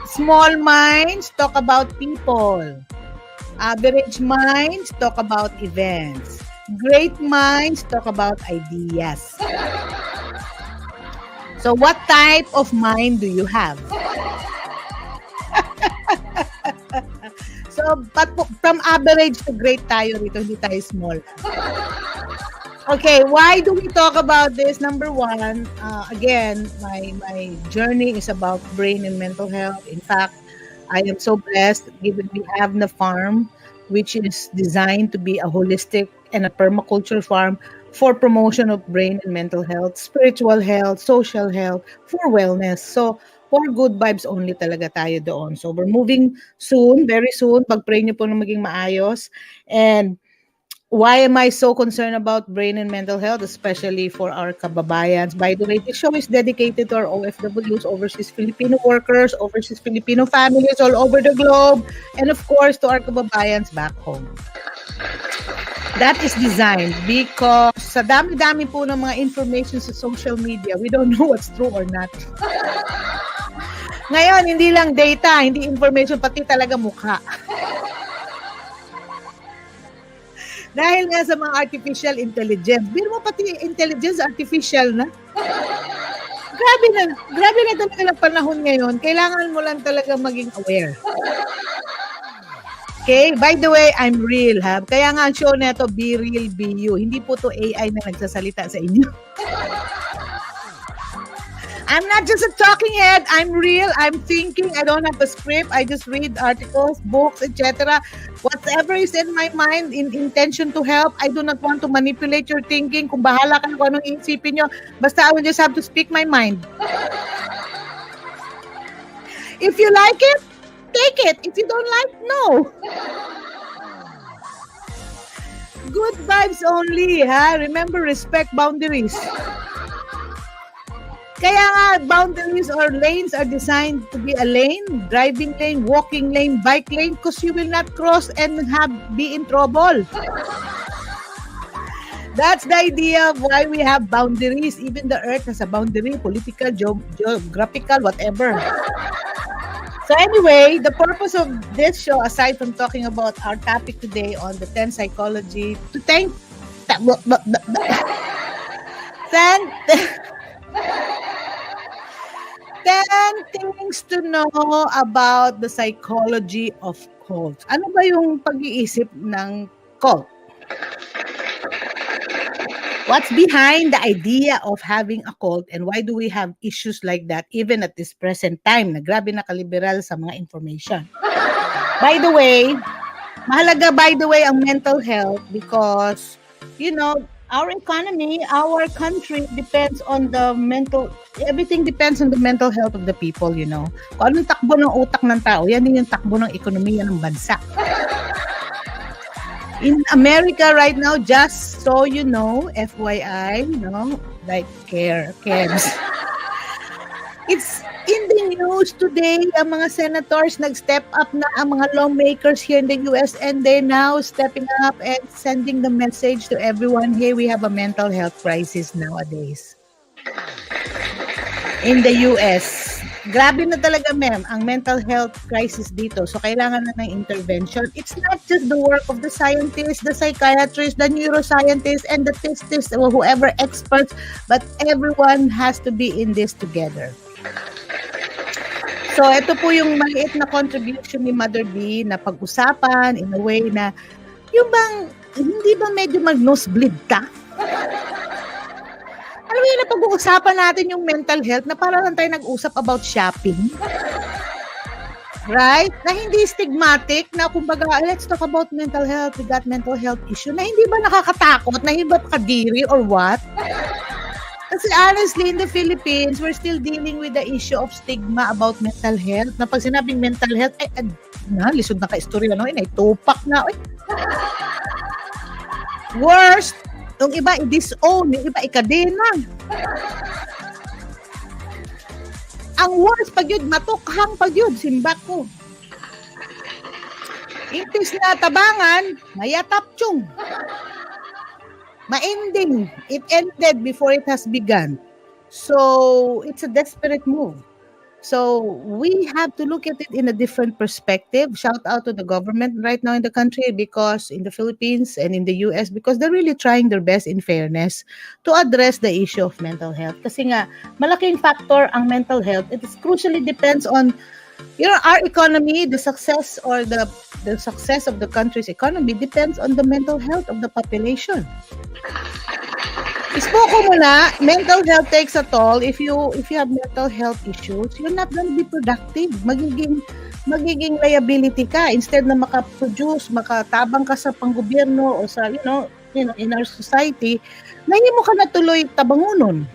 Speaker 1: Small minds talk about people. Average minds talk about events. Great minds talk about ideas. So what type of mind do you have? So, but from average to great tayo rito, hindi tayo small. Okay, why do we talk about this? Number one, again, my journey is about brain and mental health. In fact, I am so blessed given we have the farm, which is designed to be a holistic and a permaculture farm for promotion of brain and mental health, spiritual health, social health, for wellness. So, for good vibes only talaga tayo doon. So, we're moving soon, very soon. Pag-pray niyo po na maging maayos. And why am I so concerned about brain and mental health, especially for our kababayans? By the way, this show is dedicated to our OFWs, overseas Filipino workers, overseas Filipino families all over the globe, and of course, to our kababayans back home. That is designed because sa dami-dami po ng mga information sa social media, we don't know what's true or not. Ngayon, hindi lang data, hindi information, pati talaga mukha. Dahil nga sa mga artificial intelligence. Biro mo pati intelligence artificial na. Grabe na talaga ng panahon ngayon. Kailangan mo lang talaga maging aware. Okay? By the way, I'm real, ha? Kaya nga ang show na ito, Be Real, Be You. Hindi po to AI na nagsasalita sa inyo. I'm not just a talking head. I'm real. I'm thinking. I don't have a script. I just read articles, books, etc. Whatever is in my mind in intention to help. I do not want to manipulate your thinking. Kung bahala ka kung anong iisipin nyo. Basta I will just have to speak my mind. If you like it, take it. If you don't like, no. Good vibes only, ha? Remember, respect boundaries. Kaya nga, boundaries or lanes are designed to be a lane, driving lane, walking lane, bike lane, because you will not cross and be in trouble. That's the idea of why we have boundaries. Even the earth has a boundary, political, geographical, whatever. So anyway, the purpose of this show, aside from talking about our topic today on the 10 psychology, to thank 10 things to know about the psychology of cults. Ano ba yung pag-iisip ng cult? What's behind the idea of having a cult and why do we have issues like that even at this present time na grabe nakaliberal sa mga information? By the way, mahalaga ang mental health because, you know, our economy, our country depends on everything depends on the mental health of the people, you know. Kung anong takbo ng utak ng tao, yan din yung takbo ng ekonomiya ng bansa. In America right now, just so you know, FYI, you know, like cares. It's in the news today, ang mga senators nag-step up na ang mga lawmakers here in the US and they're now stepping up and sending the message to everyone, hey, we have a mental health crisis nowadays. In the US. Grabe na talaga, ma'am, ang mental health crisis dito. So, kailangan na ng intervention. It's not just the work of the scientists, the psychiatrists, the neuroscientists, and the testers, or whoever experts, but everyone has to be in this together. So, ito po yung maliit na contribution ni Mother B na pag-usapan in a way na, yung bang, hindi ba medyo mag-nosebleed ka? Alam mo yun na pag-uusapan natin yung mental health na para lang tayo nag-usap about shopping. Right? Na hindi stigmatic na kumbaga, let's talk about mental health, we got mental health issue, na hindi ba nakakatakot, na hindi ba kadiri or what? Kasi honestly, in the Philippines, we're still dealing with the issue of stigma about mental health. Na pag sinabing mental health, lisod na ka-istorya, no? Ay, tupak na. Ay. Worst, yung iba i-disown, yung iba ikadena. Ang worst, pag yun, matukhang pag yun, simbak ko. Impis na tabangan, mayatapchong. Ma-ending. It ended before it has begun. So, it's a desperate move. So, we have to look at it in a different perspective. Shout out to the government right now in the country because in the Philippines and in the US because they're really trying their best in fairness to address the issue of mental health. Kasi nga, malaking factor ang mental health. It is crucially depends on our economy, the success or the success of the country's economy depends on the mental health of the population. Ispoko mo na, mental health takes a toll. If you have mental health issues, you're not going to be productive. Magiging liability ka instead na makaproduce, makatabang ka sa panggobyerno o sa in our society, nahimo ka na tuloy tabangunon.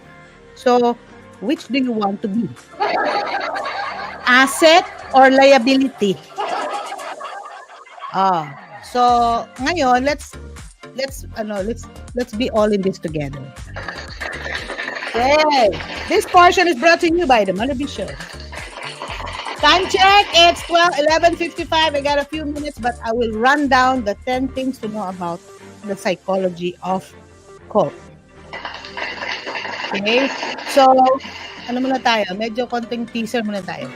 Speaker 1: So, which do you want to be? Asset or liability? So ngayon let's be all in this together. Okay. This portion is brought to you by the Malabi Show. Time check, it's 11:55. I got a few minutes but I will run down the 10 things to know about the psychology of cult. Okay? So, ano muna tayo? Medyo konting teaser muna tayo.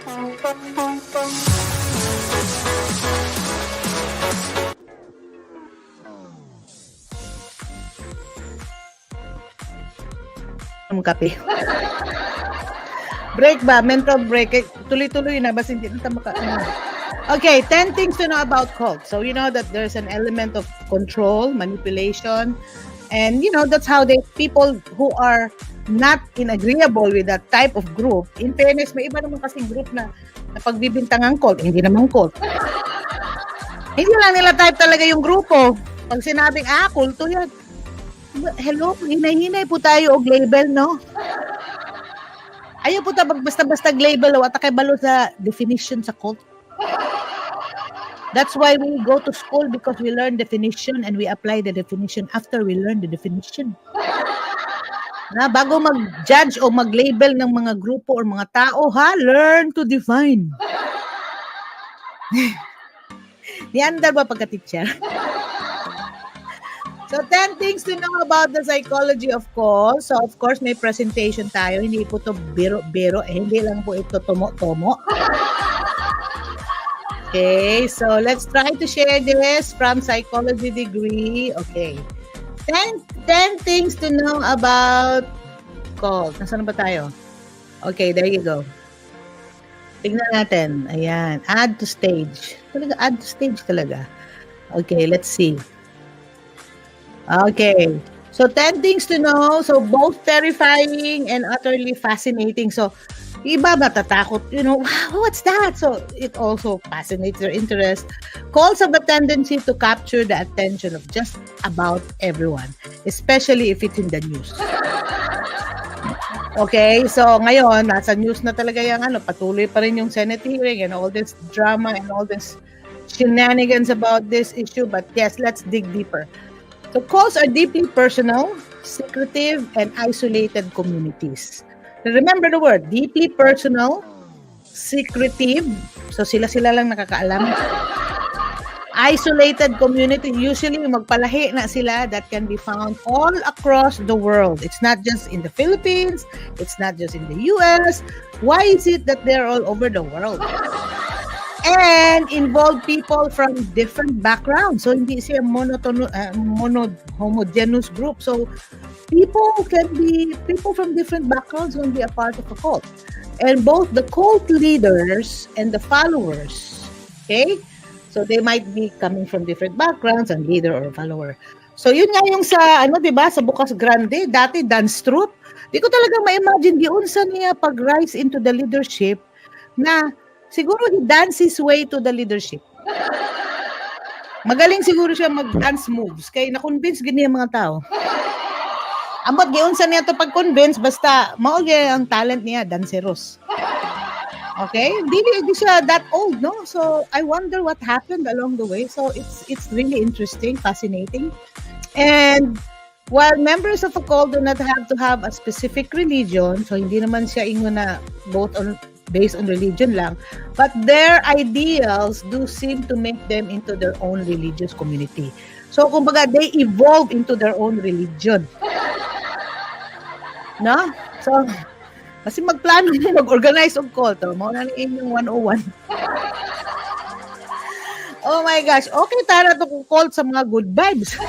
Speaker 1: Kape. Break ba? Mental break. Tuloy-tuloy na. Basta hindi na Okay, 10 things to know about cults. So, you know that there's an element of control, manipulation, and that's how people who are not inagreeable with that type of group. In fairness, may iba naman kasing group na pagbibintangang cult, hindi naman cult. Hindi lang nila type talaga yung grupo. Pag sinabing, kulto yan. Hello, hinay-hinay po tayo og label, no? Ayaw po tayo basta-basta label o atakay balo sa definition sa cult. That's why we go to school because we learn definition and we apply the definition after we learn the definition. Bago mag-judge o mag-label ng mga grupo or mga tao, learn to define. Niandar ba pagka-teacher? So, 10 things to know about the psychology of cults. So, of course, may presentation tayo. Hindi po ito biro-biro. Hindi lang po ito tomo-tomo. Okay, so let's try to share this from psychology degree. Okay. 10 things to know about cults. Nasaan ba tayo? Okay, there you go. Tingnan natin. Ayan. Add to stage. Talaga, add to stage talaga. Okay, let's see. Okay. So, 10 things to know. So, both terrifying and utterly fascinating. So, iba matatakot, wow, what's that? So, it also fascinates their interest. Cults have a tendency to capture the attention of just about everyone, especially if it's in the news. Okay, so ngayon, nasa news na talaga yung patuloy pa rin yung Senate hearing and all this drama and all this shenanigans about this issue. But yes, let's dig deeper. So cults are deeply personal, secretive, and isolated communities. Remember the word, deeply personal, secretive, so sila lang nakakaalam. Isolated community, usually magpalahi na sila that can be found all across the world. It's not just in the Philippines, it's not just in the US. Why is it that they're all over the world? And involve people from different backgrounds. So hindi siya homogeneous group. So people from different backgrounds can be a part of a cult. And both the cult leaders and the followers, okay? So they might be coming from different backgrounds, and leader or follower. So yun nga yung sa sa Bukas Grande, dati dance troupe. Di ko talaga ma-imagine giunsa niya pag-rise into the leadership na siguro he dance his way to the leadership. Magaling siguro siya mag-dance moves kaya na-convince ganyan mga tao. Ambot giunsa niya to pag-convince basta mao gyud ang talent niya, danceros. Okay? Hindi siya that old, no? So I wonder what happened along the way. So it's really interesting, fascinating. And while members of a cult do not have to have a specific religion, so hindi naman siya ingon na based on religion lang, but their ideals do seem to make them into their own religious community. So kumbaga they evolve into their own religion. No? So kasi magplano mo, mag-organize og cult. Mao na ni inyong 101. Oh my gosh. Okay, tara to cult sa mga good vibes.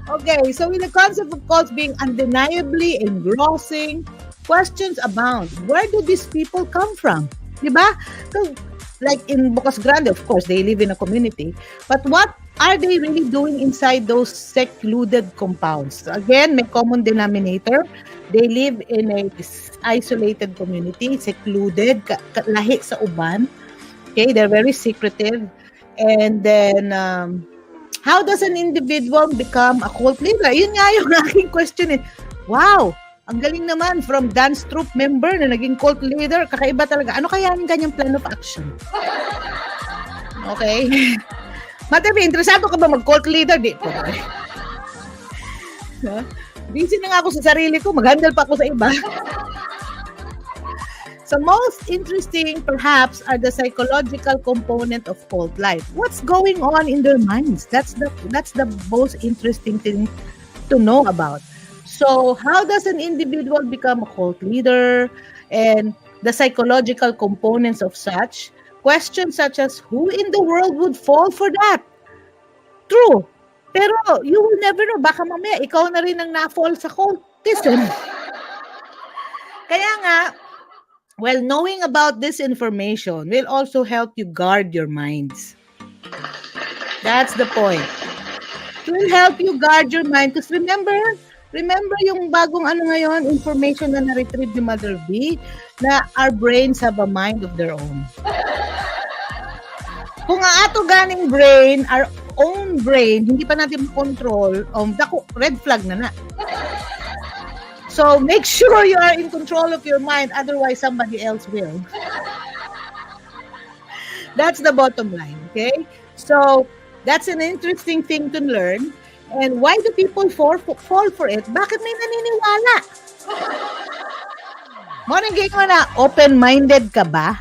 Speaker 1: Okay, so in the concept of cults being undeniably engrossing, questions abound. Where do these people come from? Diba? So, like in Bocas Grande, of course, they live in a community. But what are they really doing inside those secluded compounds? Again, may common denominator. They live in a isolated community, secluded, lahi sa uban. Okay, they're very secretive. And then, how does an individual become a cult leader? Yun nga yung aking question eh. Wow! Ang galing naman from dance troupe member na naging cult leader. Kakaiba talaga. Ano kaya ang kanyang plan of action? Okay. Matabi, interesado ka ba mag-cult leader? Di po. Busy na nga ako sa sarili ko. Mag-handle pa ako sa iba. So most interesting perhaps are the psychological component of cult life. What's going on in their minds? That's the most interesting thing to know about. So how does an individual become a cult leader, and the psychological components of such? Questions such as who in the world would fall for that? True. Pero you will never know. Baka mamaya ikaw na rin ang na-fall sa cultism. Kaya nga, well, knowing about this information will also help you guard your minds. That's the point. It will help you guard your mind. Because remember yung bagong ano ngayon, information na na-retrieve ni Mother B, na our brains have a mind of their own. Kung ang ato ganing brain, our own brain, hindi pa natin control, red flag na. So make sure you are in control of your mind, otherwise somebody else will. That's the bottom line, okay? So that's an interesting thing to learn. And why do people fall for it? Bakit may naniniwala? Morning game mo na, open-minded ka ba?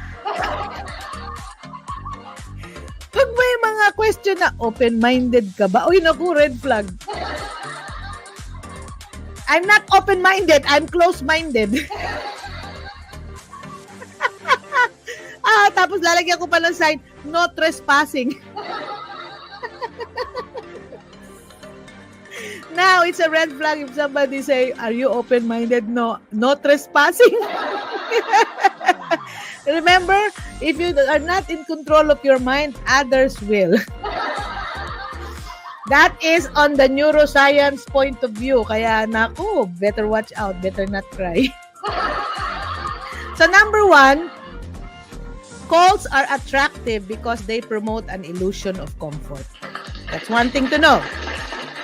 Speaker 1: Pag may mga question na, open-minded ka ba? Uy, naku, red flag. I'm not open-minded, I'm close-minded. Tapos lalagyan ko pa ng sign, no trespassing. Now, it's a red flag if somebody say, are you open-minded? No trespassing. Remember, if you are not in control of your mind, others will. That is on the neuroscience point of view. Kaya, naku, better watch out, better not cry. So, number 1, cults are attractive because they promote an illusion of comfort. That's one thing to know.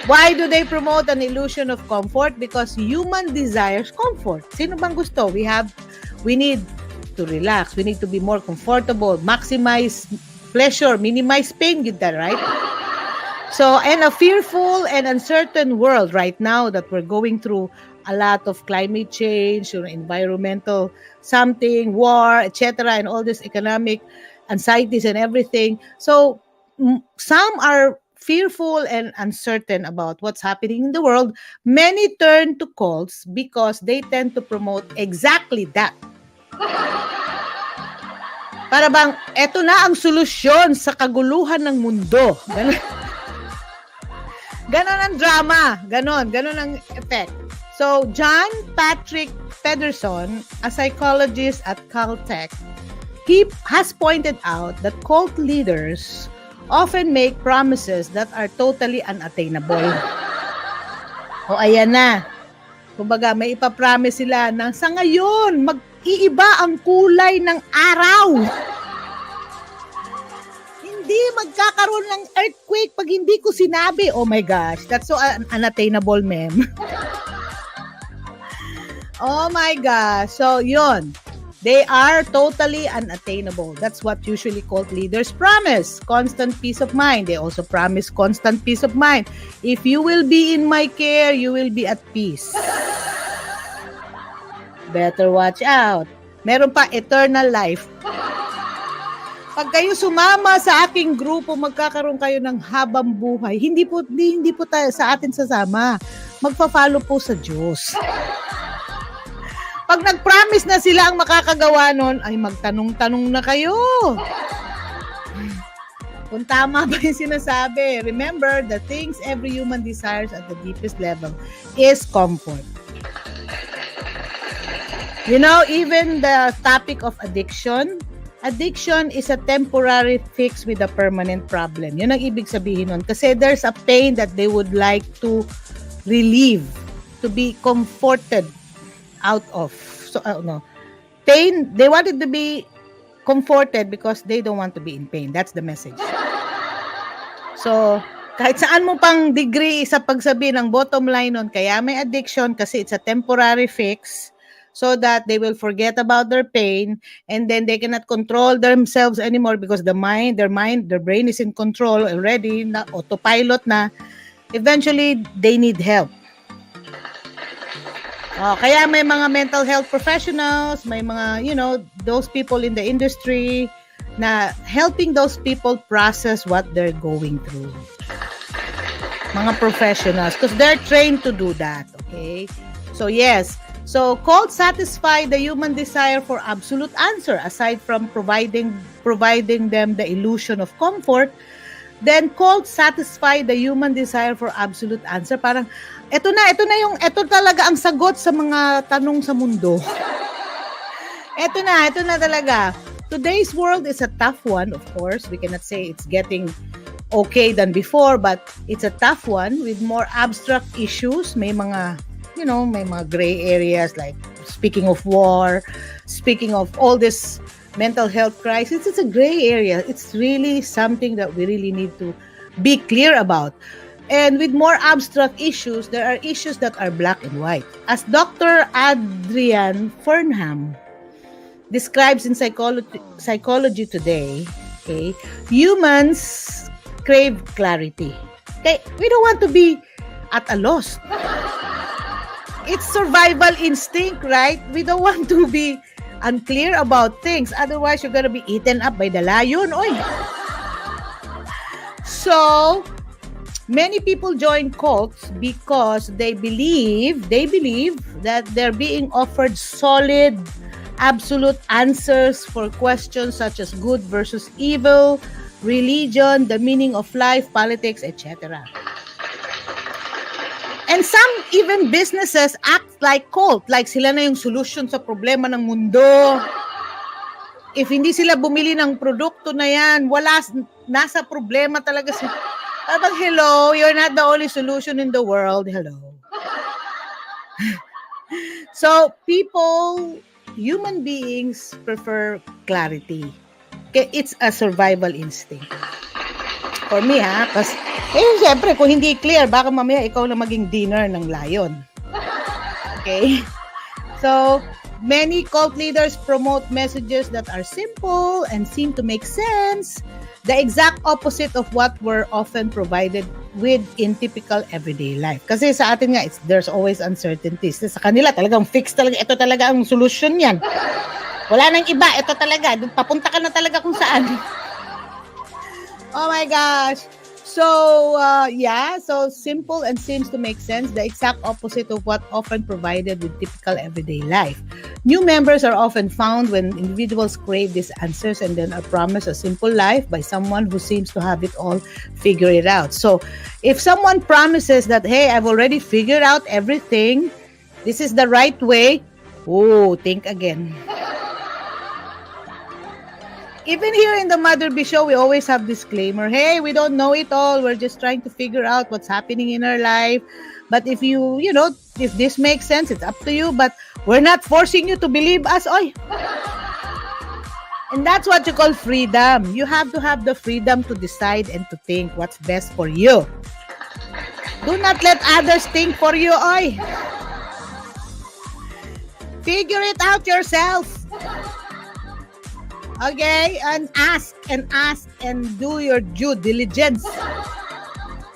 Speaker 1: Why do they promote an illusion of comfort? Because human desires comfort. Sino bang gusto? We need to relax. We need to be more comfortable, maximize pleasure, minimize pain, get that right? So, in a fearful and uncertain world right now that we're going through a lot of climate change, environmental something, war, etc., and all this economic anxieties and everything. So, some are fearful and uncertain about what's happening in the world. Many turn to cults because they tend to promote exactly that. Para bang, eto na ang solusyon sa kaguluhan ng mundo. Ganon ang drama. Ganon ang effect. So, John Patrick Pedersen, a psychologist at Caltech, he has pointed out that cult leaders often make promises that are totally unattainable. O ayan na. Kumbaga, may ipapromise sila na sa ngayon, mag-iiba ang kulay ng araw. Hindi magkakaroon ng earthquake pag hindi ko sinabi. Oh my gosh, that's so unattainable, ma'am. Oh my gosh. So, yun. They are totally unattainable. That's what usually called leaders promise. Constant peace of mind. They also promise constant peace of mind. If you will be in my care, you will be at peace. Better watch out. Meron pa eternal life. Pag kayo sumama sa aking grupo, magkakaroon kayo ng habang buhay. Hindi po tayo sa atin sasama. Magfa-follow po sa Diyos. Pag nag-promise na sila ang makakagawa nun, ay magtanong-tanong na kayo. Kung tama ba yung sinasabi. Remember, the things every human desires at the deepest level is comfort. You know, even the topic of addiction is a temporary fix with a permanent problem. Yun ang ibig sabihin nun. Kasi there's a pain that they would like to relieve, to be comforted out of. So, pain, they wanted to be comforted because they don't want to be in pain. That's the message. So, kahit saan mo pang degree sa pagsabi ng bottom line nun, kaya may addiction kasi it's a temporary fix so that they will forget about their pain and then they cannot control themselves anymore because their brain is in control already, na autopilot na. Eventually, they need help. Kaya may mga mental health professionals, may mga, those people in the industry na helping those people process what they're going through. Mga professionals, because they're trained to do that, okay? So yes, so called satisfy the human desire for absolute answer, aside from providing them the illusion of comfort, then called satisfy the human desire for absolute answer. Parang, ito talaga ang sagot sa mga tanong sa mundo. Ito na talaga. Today's world is a tough one, of course. We cannot say it's getting okay than before, but it's a tough one with more abstract issues. May mga, may mga gray areas like speaking of war, speaking of all this mental health crisis. It's a gray area. It's really something that we really need to be clear about. And with more abstract issues, there are issues that are black and white. As Dr. Adrian Fernham describes in Psychology Today, okay, humans crave clarity. Okay, we don't want to be at a loss. It's survival instinct, right? We don't want to be unclear about things. Otherwise, you're gonna be eaten up by the lion. Oy. So, many people join cults because they believe that they're being offered solid, absolute answers for questions such as good versus evil, religion, the meaning of life, politics, etc. And some even businesses act like cult, like sila na yung solution sa problema ng mundo. If hindi sila bumili ng produkto na yan, nasa problema talaga sila. Parang, hello, you're not the only solution in the world. Hello. So, human beings prefer clarity. Okay, it's a survival instinct. For me, kasi, siyempre, kung hindi clear, baka mamaya ikaw na maging dinner ng lion. Okay? So, many cult leaders promote messages that are simple and seem to make sense. The exact opposite of what we're often provided with in typical everyday life. Kasi sa atin nga, there's always uncertainties. Sa kanila, talagang fix talaga. Ito talaga ang solution yan. Wala nang iba. Ito talaga. Papunta ka na talaga kung saan. Oh my gosh. So, so simple and seems to make sense. The exact opposite of what often provided with typical everyday life. New members are often found when individuals crave these answers and then are promised a simple life by someone who seems to have it all figured out. So, if someone promises that, hey, I've already figured out everything, this is the right way, think again. Even here in the Mother B Show, we always have disclaimer. Hey, we don't know it all. We're just trying to figure out what's happening in our life. But if if this makes sense, it's up to you. But we're not forcing you to believe us. Oy. And that's what you call freedom. You have to have the freedom to decide and to think what's best for you. Do not let others think for you, oy. Figure it out yourself. Okay? And ask and do your due diligence.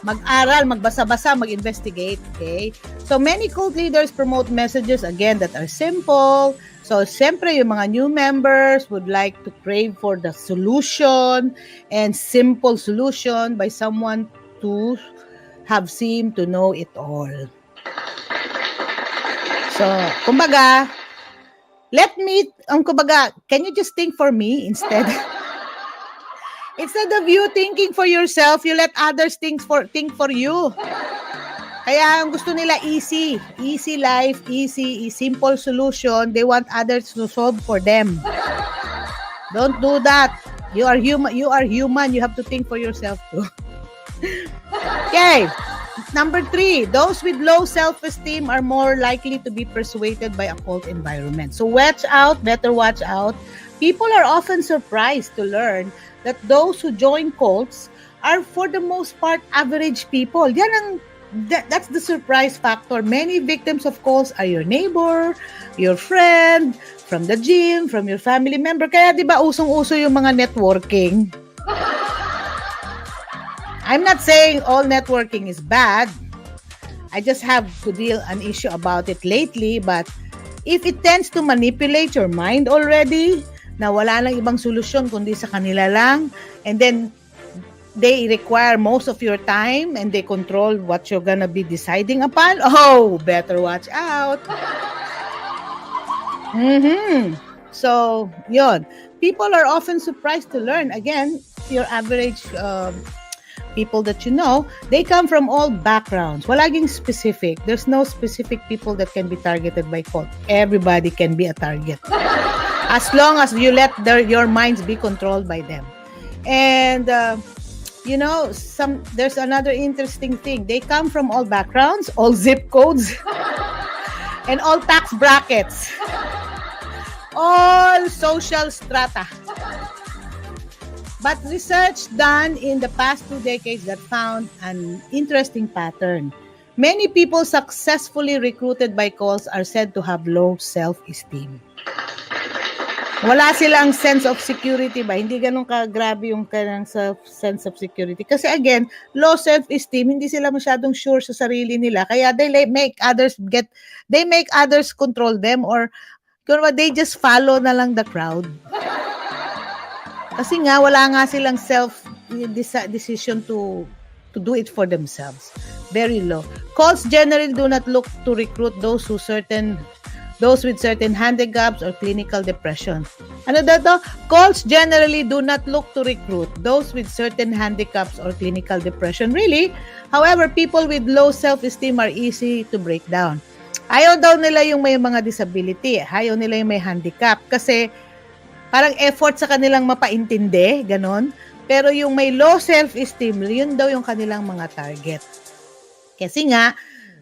Speaker 1: Mag-aral, magbasa-basa, mag-investigate. Okay? So many cult leaders promote messages, again, that are simple. So, siyempre, yung mga new members would like to crave for the solution and simple solution by someone to have seemed to know it all. So, kumbaga, can you just think for me instead? Instead of you thinking for yourself, you let others think for you. Kaya ang gusto nila easy life, easy, simple solution. They want others to solve for them. Don't do that. You are human. You have to think for yourself too. Okay. Number 3, those with low self-esteem are more likely to be persuaded by a cult environment. So better watch out. People are often surprised to learn that those who join cults are for the most part average people. That's the surprise factor. Many victims of cults are your neighbor, your friend, from the gym, from your family member. Kaya di ba usong-uso yung mga networking? I'm not saying all networking is bad. I just have to deal an issue about it lately. But if it tends to manipulate your mind already, na wala lang ibang solusyon kundi sa kanila lang, and then they require most of your time and they control what you're gonna be deciding upon, better watch out. So, yun. People are often surprised to learn, again, your average people that you know, they come from all backgrounds. Walaging specific. There's no specific people that can be targeted by cult. Everybody can be a target. As long as you let your minds be controlled by them. And, there's another interesting thing. They come from all backgrounds, all zip codes, and all tax brackets, all social strata. But research done in the past 2 decades that found an interesting pattern. Many people successfully recruited by cults are said to have low self-esteem. Wala silang sense of security ba? Hindi ganun kagrabe yung kanang sense of security. Kasi again, low self-esteem, hindi sila masyadong sure sa sarili nila. Kaya they make others control them, or they just follow na lang the crowd. Kasi nga, wala nga silang decision to do it for themselves. Very low. Cults generally do not look to recruit those with certain handicaps or clinical depression. Ano daw? Cults generally do not look to recruit those with certain handicaps or clinical depression. Really? However, people with low self-esteem are easy to break down. Ayaw daw nila yung may mga disability. Ayaw nila yung may handicap. Kasi parang effort sa kanilang mapaintindi. Ganon. Pero yung may low self-esteem, yun daw yung kanilang mga target. Kasi nga,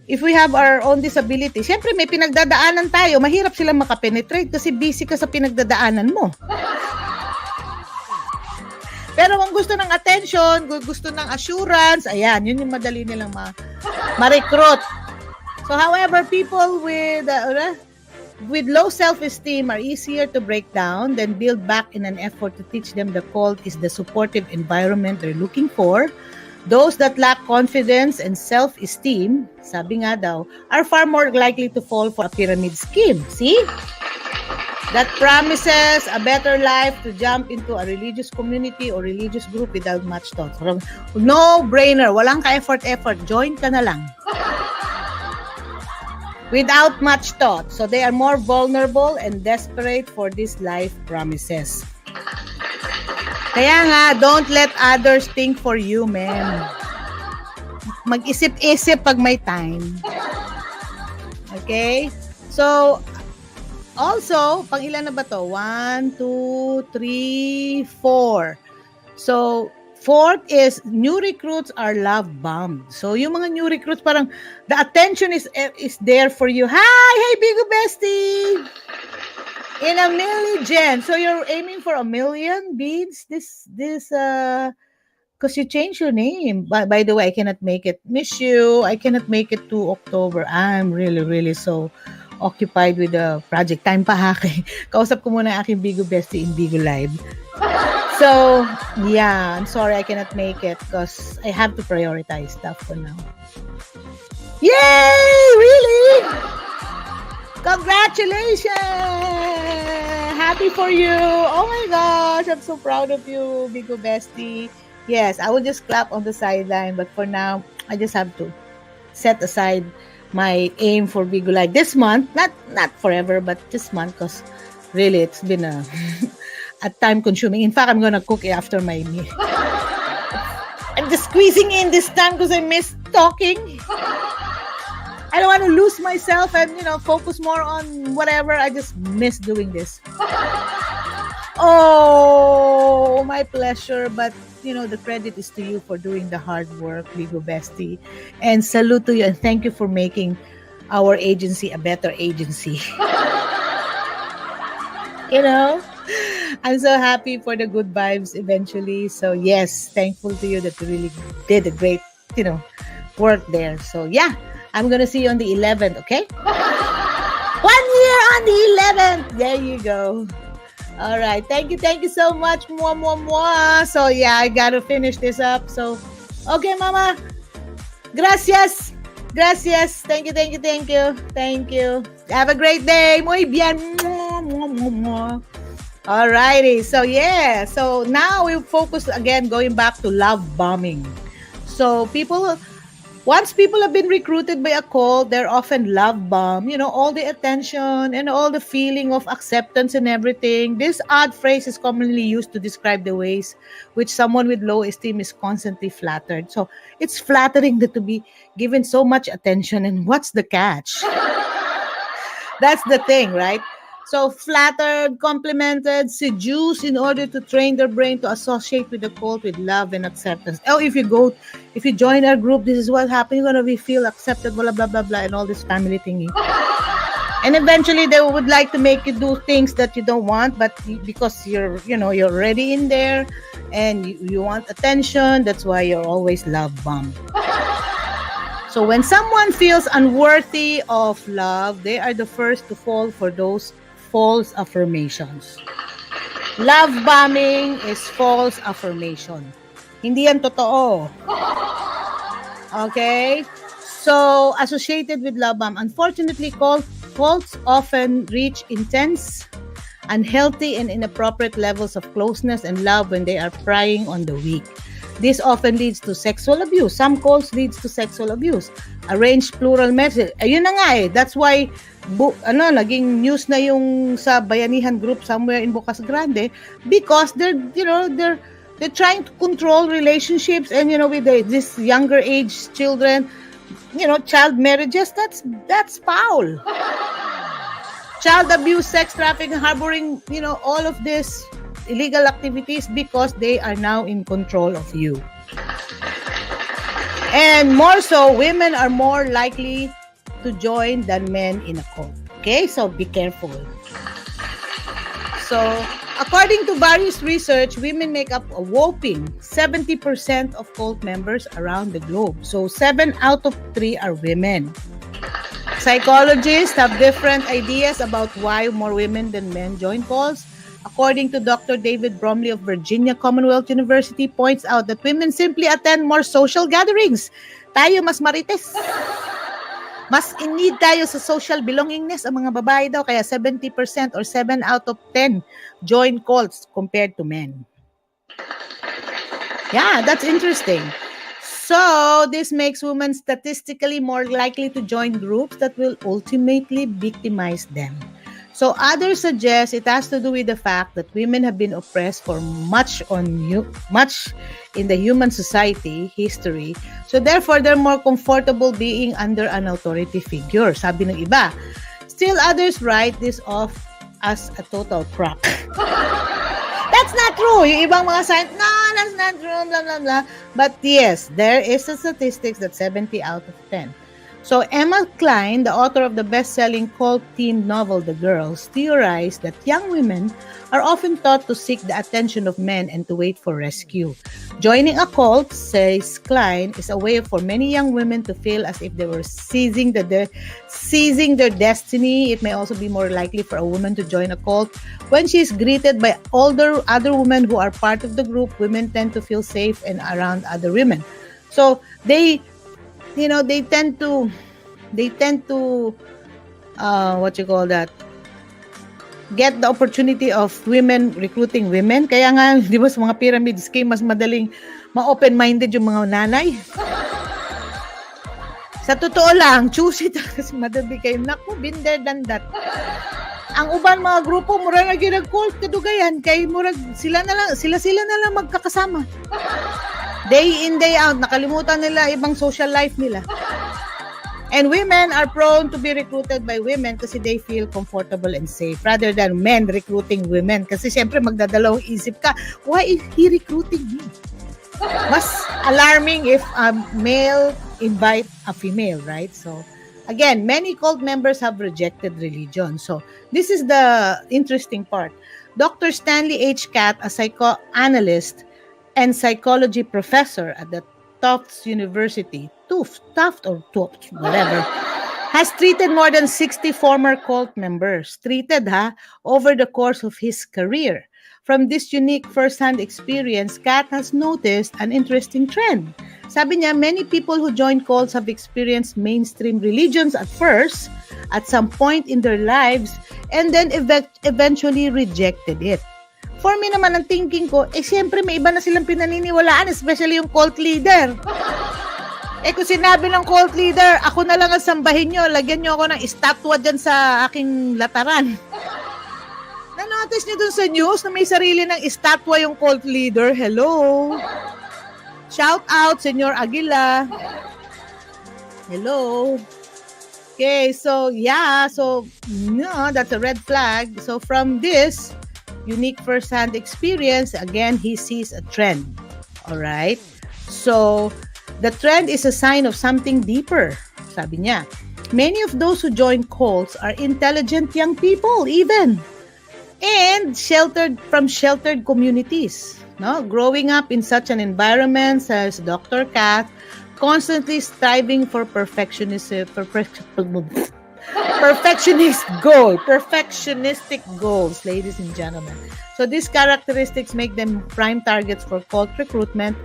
Speaker 1: if we have our own disability, syempre may pinagdadaanan tayo, mahirap silang makapenetrate kasi busy ka sa pinagdadaanan mo. Pero kung gusto ng attention, gusto ng assurance, ayan, yun yung madali nilang ma-recruit. So however, people with low self-esteem are easier to break down than build back in an effort to teach them the cult is the supportive environment they're looking for. Those that lack confidence and self-esteem, sabi nga daw, are far more likely to fall for a pyramid scheme. See? That promises a better life to jump into a religious community or religious group without much thought. No-brainer. Walang ka-effort. Join ka na lang. Without much thought. So they are more vulnerable and desperate for these life promises. Kaya nga, don't let others think for you, man. Mag-isip-isip pag may time. Okay? So, also, pang ilan na ba to? 1, 2, 3, 4. So, fourth is, new recruits are love-bombed. So, yung mga new recruits, parang, the attention is there for you. Hi! Hey, Bigo Bestie! In a million. So you're aiming for a million beads? Because you changed your name. By the way, I cannot make it. Miss you. I cannot make it to October. I'm really, really so occupied with the project. Time pa hake. Kausap ko muna ang aking Bigo Bestie in Bigo Live. So, yeah, I'm sorry I cannot make it because I have to prioritize stuff for now. Yay! Really? Congratulations! Happy for you! Oh my gosh, I'm so proud of you, Bigo Bestie. Yes, I will just clap on the sideline, but for now, I just have to set aside my aim for Bigo Live this month. Not forever, but this month, because really, it's been a time consuming. In fact, I'm gonna cook it after my meal. I'm just squeezing in this time because I miss talking. I don't want to lose myself and focus more on whatever. I just miss doing this. Oh, my pleasure. But the credit is to you for doing the hard work, Bigo Bestie. And salute to you and thank you for making our agency a better agency. I'm so happy for the good vibes eventually. So yes, thankful to you that you really did a great, work there. So yeah, I'm gonna see you on the 11th, okay? 1 year on the 11th. There you go. All right. Thank you so much. Mwah, mwah, mwah. So yeah, I gotta finish this up. So okay, Mama. Gracias. Gracias. Thank you. Have a great day. Muy bien. Mwah, mwah, mwah, mwah. Alrighty, so yeah, so now we focus again going back to love bombing. So once people have been recruited by a cult, they're often love bomb, all the attention and all the feeling of acceptance and everything. This odd phrase is commonly used to describe the ways which someone with low esteem is constantly flattered. So it's flattering to be given so much attention, and what's the catch? That's the thing, right? So flattered, complimented, seduced in order to train their brain to associate with the cult with love and acceptance. Oh, if you join our group, this is what happens. You're gonna feel accepted, blah blah blah blah, and all this family thingy. And eventually, they would like to make you do things that you don't want, but because you're already in there, and you want attention, that's why you're always love bombed. So when someone feels unworthy of love, they are the first to fall for those false affirmations. Love bombing is false affirmation. Hindi yan totoo. Okay? So, associated with love bomb, unfortunately, cults often reach intense, unhealthy, and inappropriate levels of closeness and love when they are preying on the weak. This often leads to sexual abuse. Some cults leads to sexual abuse. Arranged plural marriage. Ayun na nga eh. That's why naging news na yung sa Bayanihan group somewhere in Bocas Grande because they're trying to control relationships and with this younger age children, child marriages. That's foul. Child abuse, sex trafficking, harboring, all of this illegal activities because they are now in control of you. And more so, women are more likely to join than men in a cult. Okay, so be careful. So, according to various research, women make up a whopping 70% of cult members around the globe. So, 7 out of 3 are women. Psychologists have different ideas about why more women than men join cults. According to Dr. David Bromley of Virginia Commonwealth University, points out that women simply attend more social gatherings. Tayo mas marites. Mas in need tayo sa social belongingness ang mga babae daw, kaya 70% or 7 out of 10 join cults compared to men. Yeah, that's interesting. So, this makes women statistically more likely to join groups that will ultimately victimize them. So others suggest it has to do with the fact that women have been oppressed for much in the human society history. So therefore, they're more comfortable being under an authority figure. Sabi ng iba. Still others write this off as a total crap. That's not true. Yung ibang mga science, no, that's not true, blah, blah, blah. But yes, there is a statistics that 70 out of 10. So Emma Klein, the author of the best-selling cult-themed novel The Girls, theorized that young women are often taught to seek the attention of men and to wait for rescue. Joining a cult, says Klein, is a way for many young women to feel as if they were seizing their destiny. It may also be more likely for a woman to join a cult when she is greeted by other women who are part of the group. Women tend to feel safe and around other women. So they tend to what you call that, get the opportunity of women recruiting women. Kaya nga, di ba, sa mga pyramid scheme, mas madaling ma-open-minded yung mga nanay. Sa totoo lang, choosy talaga si Madabi kayo. Naku, been there, done that. Ang uban mga grupo, mura na ginag-cult, kadugayan, kay murag, sila na lang magkakasama. Day in, day out, nakalimutan nila ibang social life nila. And women are prone to be recruited by women kasi they feel comfortable and safe rather than men recruiting women. Kasi syempre magdadalawang isip ka, why is he recruiting me? Mas alarming if a male invite a female, right? So again, many cult members have rejected religion. So this is the interesting part. Dr. Stanley H. Catt, a psychoanalyst and psychology professor at the Tufts University, Tufts, whatever, has treated more than 60 former cult members, over the course of his career. From this unique first-hand experience, Catt has noticed an interesting trend. Sabi niya, many people who join cults have experienced mainstream religions at first, at some point in their lives, and then eventually rejected it. For me naman, ang thinking ko, siyempre may iba na silang pinaniniwalaan, especially yung cult leader. Kung sinabi ng cult leader, ako na lang ang sambahin nyo, lagyan nyo ako ng estatwa dyan sa aking lataran. Na-notice nyo dun sa news na may sarili ng estatwa yung cult leader? Hello? Shout out, Senyor Aguila. Hello? Okay, so that's a red flag. So from this unique first-hand experience, again, he sees a trend. All right? So the trend is a sign of something deeper, sabi niya. Many of those who join cults are intelligent young people even, and sheltered communities. No? Growing up in such an environment, says Dr. Catt, constantly striving for perfectionistic goals, ladies and gentlemen. So these characteristics make them prime targets for cult recruitment.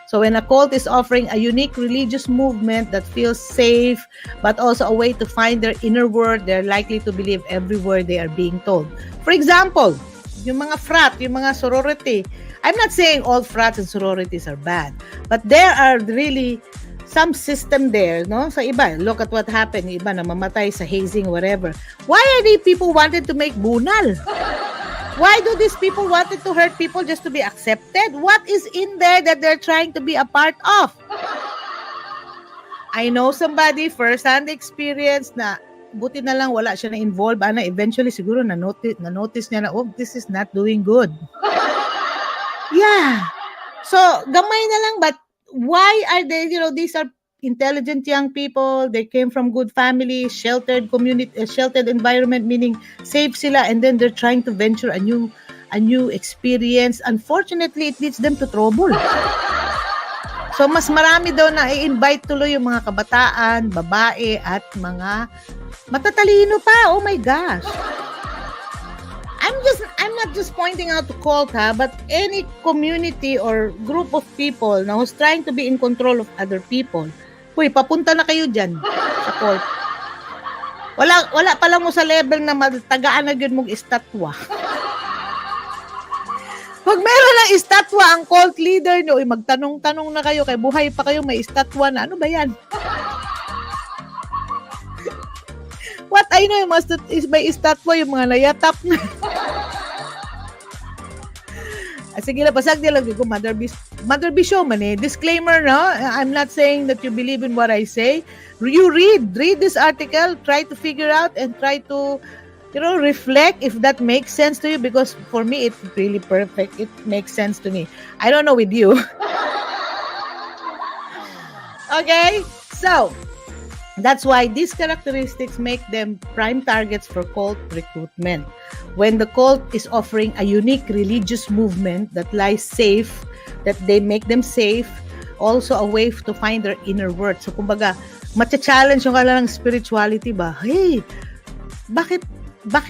Speaker 1: So when a cult is offering a unique religious movement that feels safe, but also a way to find their inner world, they're likely to believe every word they are being told. For example, yung mga frat, yung mga sorority. I'm not saying all frats and sororities are bad, but there are really some system there, no? Sa iba, look at what happened. Yung iba namamatay sa hazing, whatever. Why are these people wanted to make bunal? Why do these people wanted to hurt people just to be accepted? What is in there that they're trying to be a part of? I know somebody first-hand experience na buti na lang wala siya na-involve. Eventually siguro na-notice niya na, oh, this is not doing good. Yeah. So, gamay na lang, but why are they, these are intelligent young people, they came from good families, sheltered community, sheltered environment, meaning safe sila, and then they're trying to venture a new experience. Unfortunately, it leads them to trouble. So mas marami daw na i-invite tuloy yung mga kabataan, babae, at mga matatalino pa. Oh my gosh. I'm not just pointing out the cult, but any community or group of people na who's trying to be in control of other people. Uy, papunta na kayo dyan sa cult. Wala pa lang mo sa level na matagaan na yun mong estatwa. Pag meron ng estatwa ang cult leader nyo, magtanong-tanong na kayo, kay buhay pa kayo may estatwa na. Ano ba yan? What I know is may estatwa yung mga nayatap na. Sige lang, pasag nila ko, Mother B show man eh. Disclaimer, no? I'm not saying that you believe in what I say. You read this article, try to figure out and try to, reflect if that makes sense to you, because for me, it's really perfect. It makes sense to me. I don't know with you. Okay? So, That's why these characteristics make them prime targets for cult recruitment. When the cult is offering a unique religious movement that lies safe, that they make them safe, also a way to find their inner worth. So kumbaga, matcha-challenge yung kanilang spirituality ba? Hey, bakit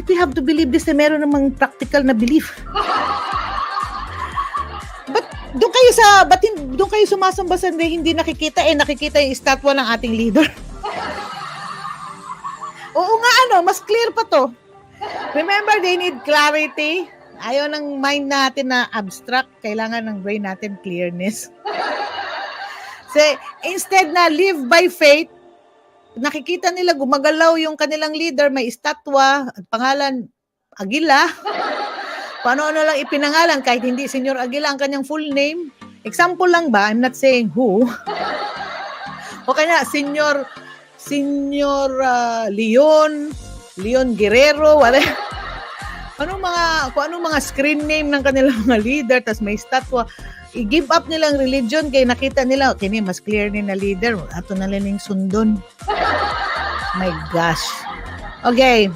Speaker 1: we have to believe this na meron namang practical na belief? Ba't doon kayo sumasamba sa hindi nakikita nakikita yung estatwa ng ating leader? Oo nga, mas clear pa to. Remember, they need clarity. Ayaw ng mind natin na abstract. Kailangan ng brain natin clearness. So, instead na live by faith, nakikita nila gumagalaw yung kanilang leader, may estatwa, at pangalan Aguila. Paano lang ipinangalan kahit hindi Senyor Aguila ang kanyang full name. Example lang ba? I'm not saying who. O kaya Senyor Leon Guerrero, wala. Kung anong mga screen name ng kanilang mga leader, tas may statwa, i-give up nilang religion kaya nakita nila, okay, mas clear ni na leader, ato na lang yung sundon. My gosh. Okay.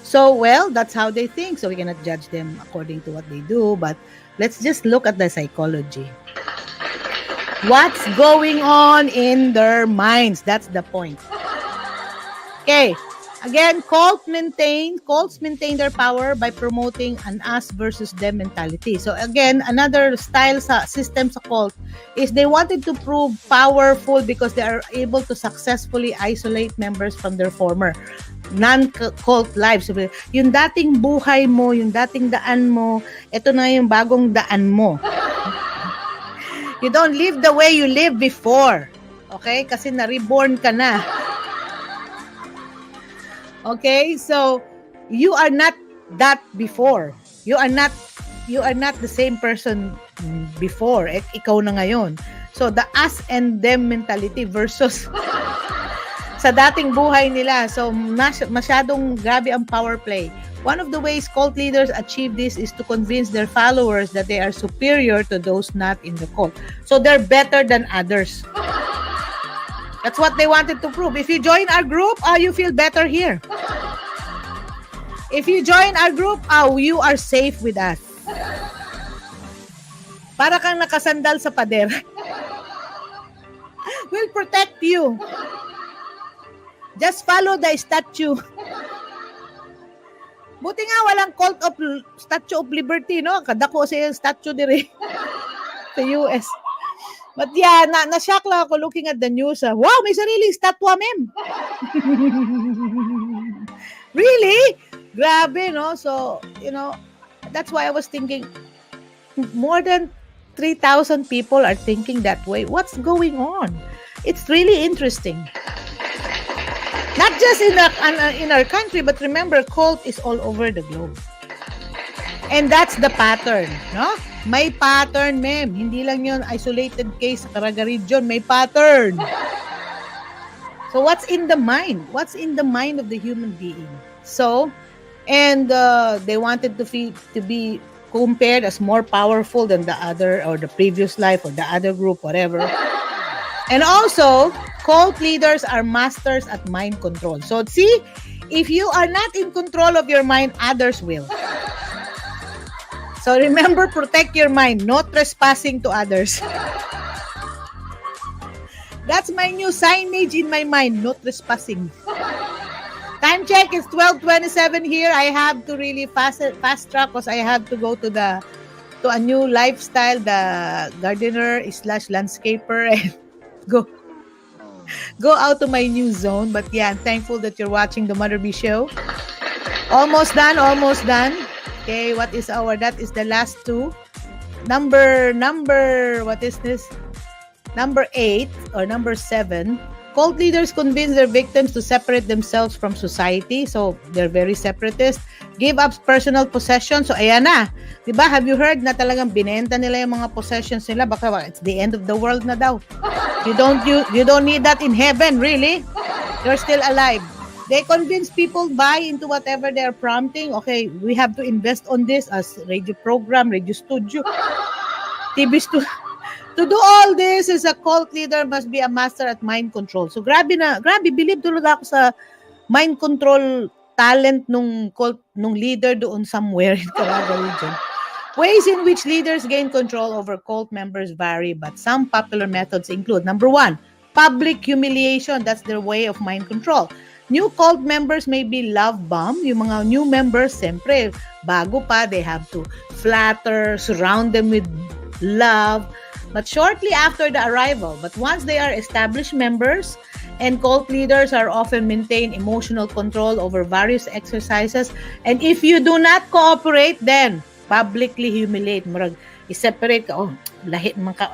Speaker 1: So, well, that's how they think. So, we cannot judge them according to what they do, but let's just look at the psychology. What's going on in their minds? That's the point. Okay. Again, cults maintain their power by promoting an us versus them mentality. So again, another style sa system sa cult is they wanted to prove powerful because they are able to successfully isolate members from their former non-cult lives. So, yung dating buhay mo, yung dating daan mo, ito na yung bagong daan mo. You don't live the way you lived before. Okay? Kasi na-reborn ka na. Okay? So, you are not that before. You are not the same person before. Ikaw na ngayon. So, the us and them mentality versus sa dating buhay nila. So, masyadong grabe ang power play. One of the ways cult leaders achieve this is to convince their followers that they are superior to those not in the cult. So, they're better than others. That's what they wanted to prove. If you join our group, you feel better here. If you join our group, you are safe with us. Para kang nakasandal sa pader. We'll protect you. Just follow the statue. Buti nga walang cult of Statue of Liberty, no? Kadako siya yung statue dire sa US. But yeah, na-shock lang ako looking at the news. Wow, may sariling statwa, ma'am. Really? Grabe, no? So, that's why I was thinking, more than 3,000 people are thinking that way. What's going on? It's really interesting. Not just in our country, but remember, cult is all over the globe. And that's the pattern, no? May pattern, ma'am. Hindi lang yun isolated case sa Caraga region. May pattern. So, what's in the mind? What's in the mind of the human being? So, and they wanted to be compared as more powerful than the other or the previous life or the other group, whatever. And also, cult leaders are masters at mind control. So, see, if you are not in control of your mind, others will. So, remember, protect your mind. No trespassing to others. That's my new signage in my mind. No trespassing. Time check is 12:27 here. I have to really fast track because I have to go to a new lifestyle, the gardener / landscaper, and go out to my new zone. But yeah, I'm thankful that you're watching the Mother B Show. Almost done. Okay, that is the last two. Number, what is this? Number 8 or number 7. Cult leaders convince their victims to separate themselves from society. So, they're very separatist. Give up personal possessions. So, ayan na. Diba? Have you heard na talagang binenta nila yung mga possessions nila? Baka it's the end of the world na daw. You don't need that in heaven, really? You're still alive. They convince people buy into whatever they're prompting. Okay, we have to invest on this as radio program, radio studio, To do all this is a cult leader must be a master at mind control. So grabe, believe tulad ako sa mind control talent nung cult, nung leader doon somewhere in Caraga region. Ways in which leaders gain control over cult members vary, but some popular methods include, number 1, public humiliation. That's their way of mind control. New cult members may be love bombed. Yung mga new members, siyempre, bago pa, they have to flatter, surround them with love. But shortly after the arrival, but once they are established members, and cult leaders are often maintain emotional control over various exercises. And if you do not cooperate, then publicly humiliate. Murag, i-separate ka. Oh, lahi naman ka.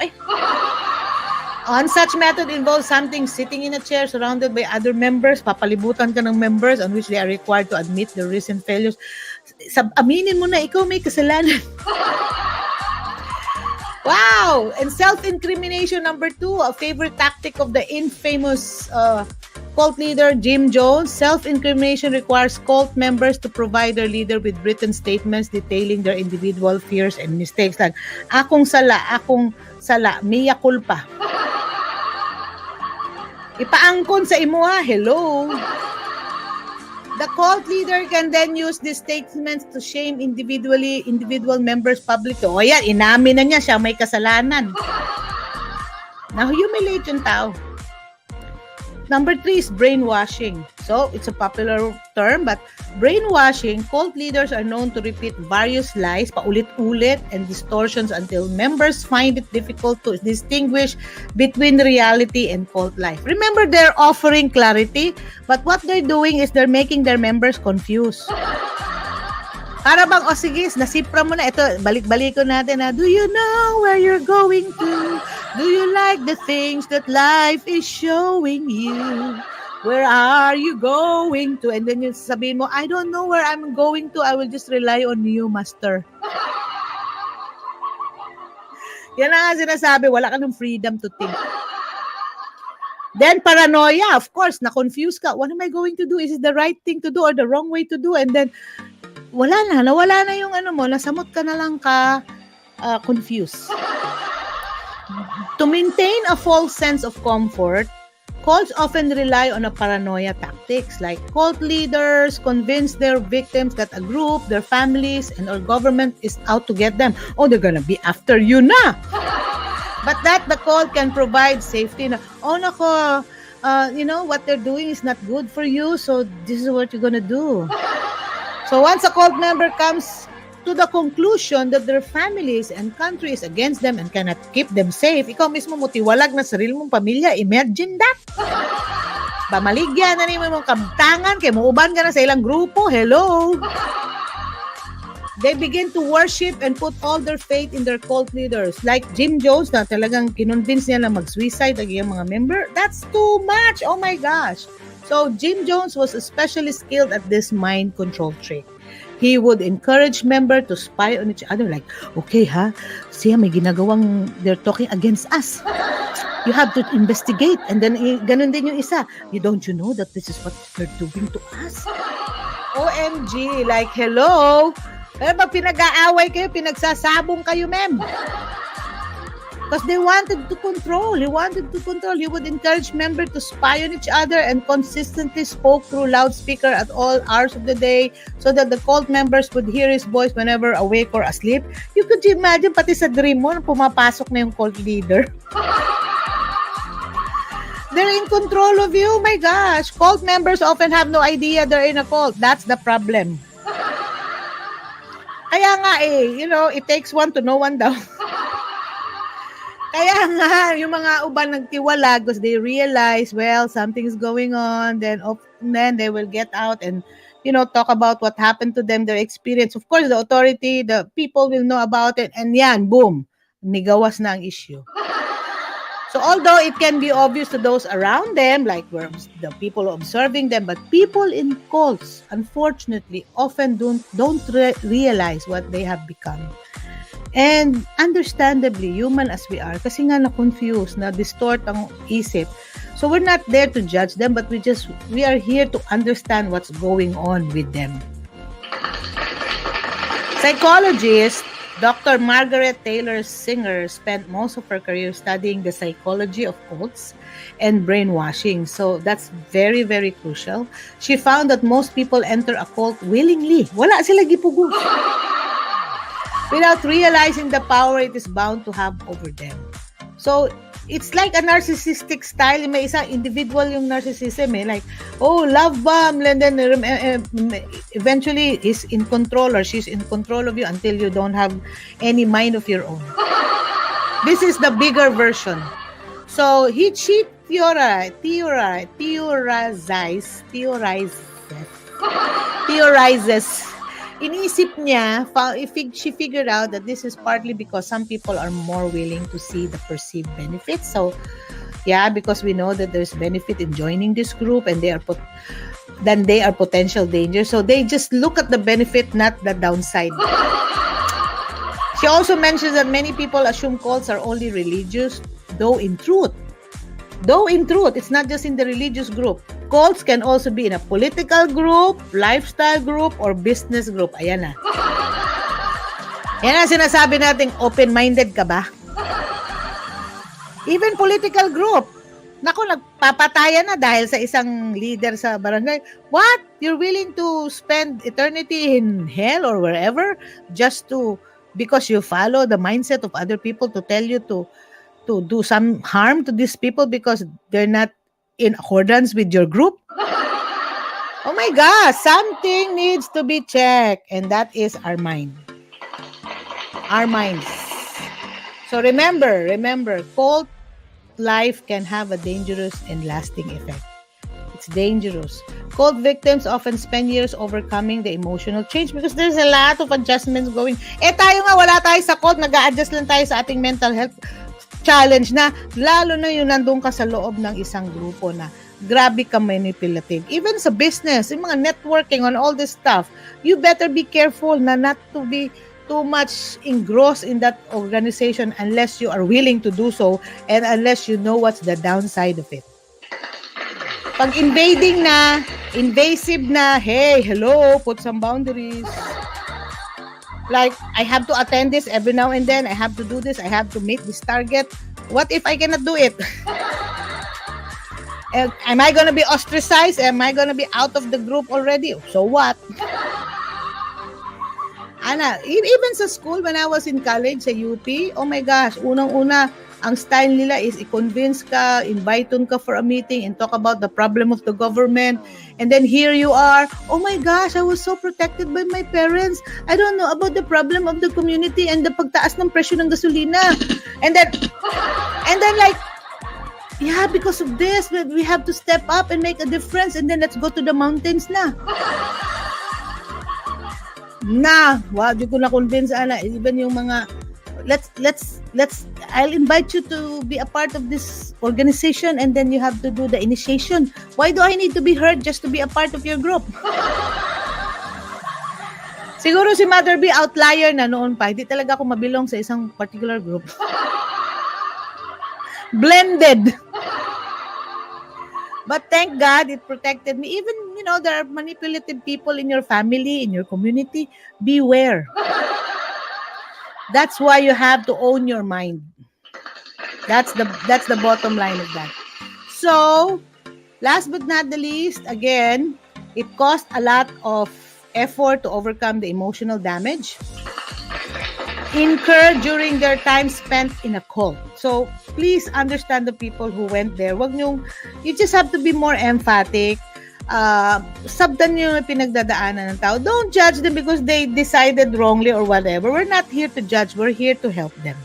Speaker 1: On such method involves something sitting in a chair surrounded by other members. Papalibutan ka ng members on which they are required to admit their recent failures. Aminin mo na ikaw may kasalanan. Wow! And self-incrimination, number 2, a favorite tactic of the infamous cult leader Jim Jones. Self-incrimination requires cult members to provide their leader with written statements detailing their individual fears and mistakes. Like, akong sala, mea culpa. Ipaangkon sa imo ha, hello. The cult leader can then use these statements to shame individual members publicly. O yan, inamin na niya siya may kasalanan. Na-humiliate yung tao. Number 3 is brainwashing. So, it's a popular term, but brainwashing, cult leaders are known to repeat various lies, paulit-ulit, and distortions until members find it difficult to distinguish between reality and cult life. Remember, they're offering clarity, but what they're doing is they're making their members confused. Para bang, sige, nasipra mo na. Ito, balik-baliko natin na, do you know where you're going to? Do you like the things that life is showing you? Where are you going to? And then yung sabihin mo, I don't know where I'm going to. I will just rely on you, master. Yan ang sinasabi, wala ka ng freedom to think. Then paranoia, of course, na-confuse ka. What am I going to do? Is it the right thing to do or the wrong way to do? And then, nawala na yung mo, nasamot ka na lang confused. To maintain a false sense of comfort, cults often rely on a paranoia tactics, like cult leaders convince their victims that a group, their families, and our government is out to get them. Oh, they're gonna be after you na. But that the cult can provide safety na, oh nako, what they're doing is not good for you, so this is what you're gonna do. So once a cult member comes to the conclusion that their families and country is against them and cannot keep them safe, ikaw mismo mutiwalag na sarili mong pamilya, imagine that. Pamaligyan na nimo mong kabtangan, kay muuban ka na sa ilang grupo, hello. They begin to worship and put all their faith in their cult leaders. Like Jim Jones na talagang kinonvince niya na mag-suicide ang iyang mga member. That's too much, oh my gosh. So Jim Jones was especially skilled at this mind control trick. He would encourage members to spy on each other like, okay ha, siya may ginagawang, they're talking against us. You have to investigate. And then, ganun din yung isa. Don't you know that this is what they're doing to us? OMG, like, hello? Pero pag pinag-aaway kayo, pinagsasabong kayo, ma'am. Because they wanted to control. He wanted to control. He would encourage members to spy on each other and consistently spoke through loudspeaker at all hours of the day so that the cult members would hear his voice whenever awake or asleep. You could imagine, pati sa dream mo, pumapasok na yung cult leader. They're in control of you. Oh my gosh. Cult members often have no idea they're in a cult. That's the problem. Kaya nga it takes one to know one daw. Kaya nga, yung mga uban nagtiwala because they realize, well, something is going on, then they will get out and, talk about what happened to them, their experience. Of course, the authority, the people will know about it, and yan, boom, nigawas na ang issue. So although it can be obvious to those around them, like the people observing them, but people in cults, unfortunately, often don't realize what they have become. And understandably, human as we are, kasi nga na-confuse, na-distort ang isip. So we're not there to judge them, but we are here to understand what's going on with them. Psychologists Dr. Margaret Taylor Singer spent most of her career studying the psychology of cults and brainwashing. So that's very, very crucial. She found that most people enter a cult willingly. Wala sila gipugo. Without realizing the power it is bound to have over them. So, it's like a narcissistic style. May isang individual yung narcissism like, oh, love bomb, and then eventually he's in control or she's in control of you until you don't have any mind of your own. This is the bigger version. So, she theorizes. Iniisip niya, she figured out that this is partly because some people are more willing to see the perceived benefits. So, yeah, because we know that there's benefit in joining this group and they are potential danger. So they just look at the benefit, not the downside. She also mentions that many people assume cults are only religious, though in truth, it's not just in the religious group. Cults can also be in a political group, lifestyle group, or business group. Ayan na. Yan ang sinasabi nating open-minded ka ba? Even political group. Naku, nagpapatayan na dahil sa isang leader sa barangay. What? You're willing to spend eternity in hell or wherever because you follow the mindset of other people to tell you to do some harm to these people because they're not in accordance with your group? Oh my gosh, something needs to be checked, and that is our mind. Our minds. So remember, cult life can have a dangerous and lasting effect. It's dangerous. Cult victims often spend years overcoming the emotional change because there's a lot of adjustments going. Tayo nga, wala tayo sa cult, nag-a-adjust lang tayo sa ating mental health challenge na, lalo na yung nandun ka sa loob ng isang grupo na grabe ka manipulative. Even sa business, yung mga networking on all this stuff, you better be careful na not to be too much engrossed in that organization unless you are willing to do so and unless you know what's the downside of it. Pag invasive na, hey, hello, put some boundaries. Like, I have to attend this every now and then. I have to do this. I have to meet this target. What if I cannot do it? Am I going to be ostracized? Am I going to be out of the group already? So what? Ana, even sa school, when I was in college, sa UP, oh my gosh, unang-una, ang style nila is i-convince ka, invite-on ka for a meeting and talk about the problem of the government. And then here you are, oh my gosh, I was so protected by my parents. I don't know about the problem of the community and the pagtaas ng presyo ng gasolina. And then like, yeah, because of this, we have to step up and make a difference and then let's go to the mountains na. Di ko na-convince, Ana. Even yung mga, I'll invite you to be a part of this organization and then you have to do the initiation. Why do I need to be heard just to be a part of your group? Siguro si Mother B, outlier na noon pa. Hindi talaga ako mabilong sa isang particular group. Blended. But thank God, it protected me. Even, there are manipulative people in your family, in your community. Beware. That's why you have to own your mind. That's the bottom line of that. So, last but not the least, again, it cost a lot of effort to overcome the emotional damage incurred during their time spent in a cult. So, please understand the people who went there. You just have to be more emphatic. Sabdan yung pinagdadaanan ng tao. Don't judge them because they decided wrongly or whatever. We're not here to judge. We're here to help them.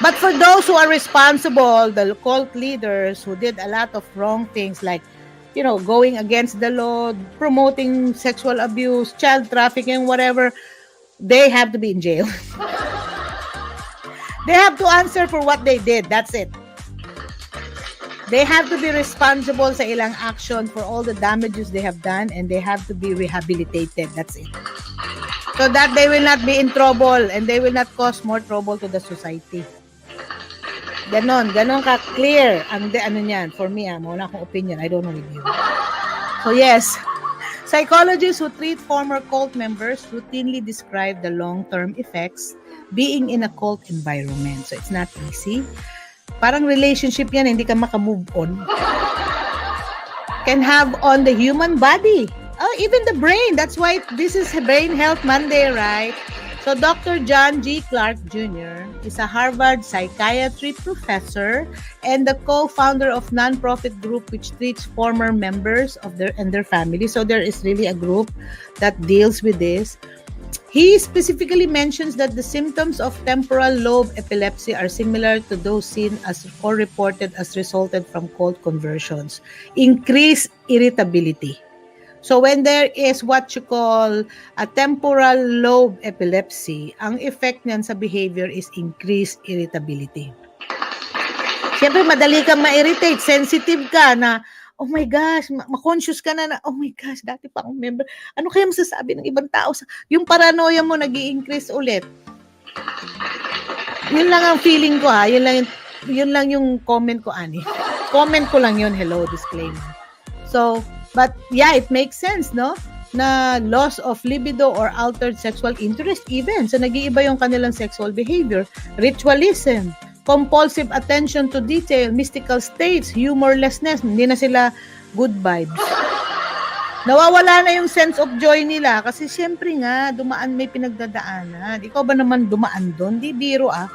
Speaker 1: But for those who are responsible, the cult leaders who did a lot of wrong things like, going against the law, promoting sexual abuse, child trafficking, whatever, they have to be in jail. They have to answer for what they did. That's it. They have to be responsible sa ilang action for all the damages they have done and they have to be rehabilitated. That's it. So that they will not be in trouble and they will not cause more trouble to the society. Ganon ka clear ang niyan. For me, mauna akong opinion. I don't know with you. So yes. Psychologists who treat former cult members routinely describe the long-term effects being in a cult environment. So it's not easy. Parang relationship yan, hindi ka makamove on. Can have on the human body. Oh, even the brain. That's why this is Brain Health Monday, right? So Dr. John G. Clark Jr. is a Harvard psychiatry professor and the co-founder of nonprofit group which treats former members of their family. So there is really a group that deals with this. He specifically mentions that the symptoms of temporal lobe epilepsy are similar to those seen as or reported as resulted from cult conversions. Increased irritability. So when there is what you call a temporal lobe epilepsy, ang effect niyan sa behavior is increased irritability. Siyempre, madali kang ma-irritate, sensitive ka na, oh my gosh, ma-conscious ka na, oh my gosh, dati pa akong member. Ano kaya masasabi ng ibang tao? Yung paranoia mo nag-i-increase ulit. Yun lang ang feeling ko ha. Yun lang yung comment ko, Ani. Comment ko lang yun, hello, disclaimer. So, but yeah, it makes sense, no? Na loss of libido or altered sexual interest even. So, nag-iiba yung kanilang sexual behavior. Ritualism, compulsive attention to detail, mystical states, humorlessness. Hindi na sila good vibes. Nawawala na yung sense of joy nila kasi syempre nga, may pinagdadaanan. Ikaw ba naman dumaan doon? Di biro ah.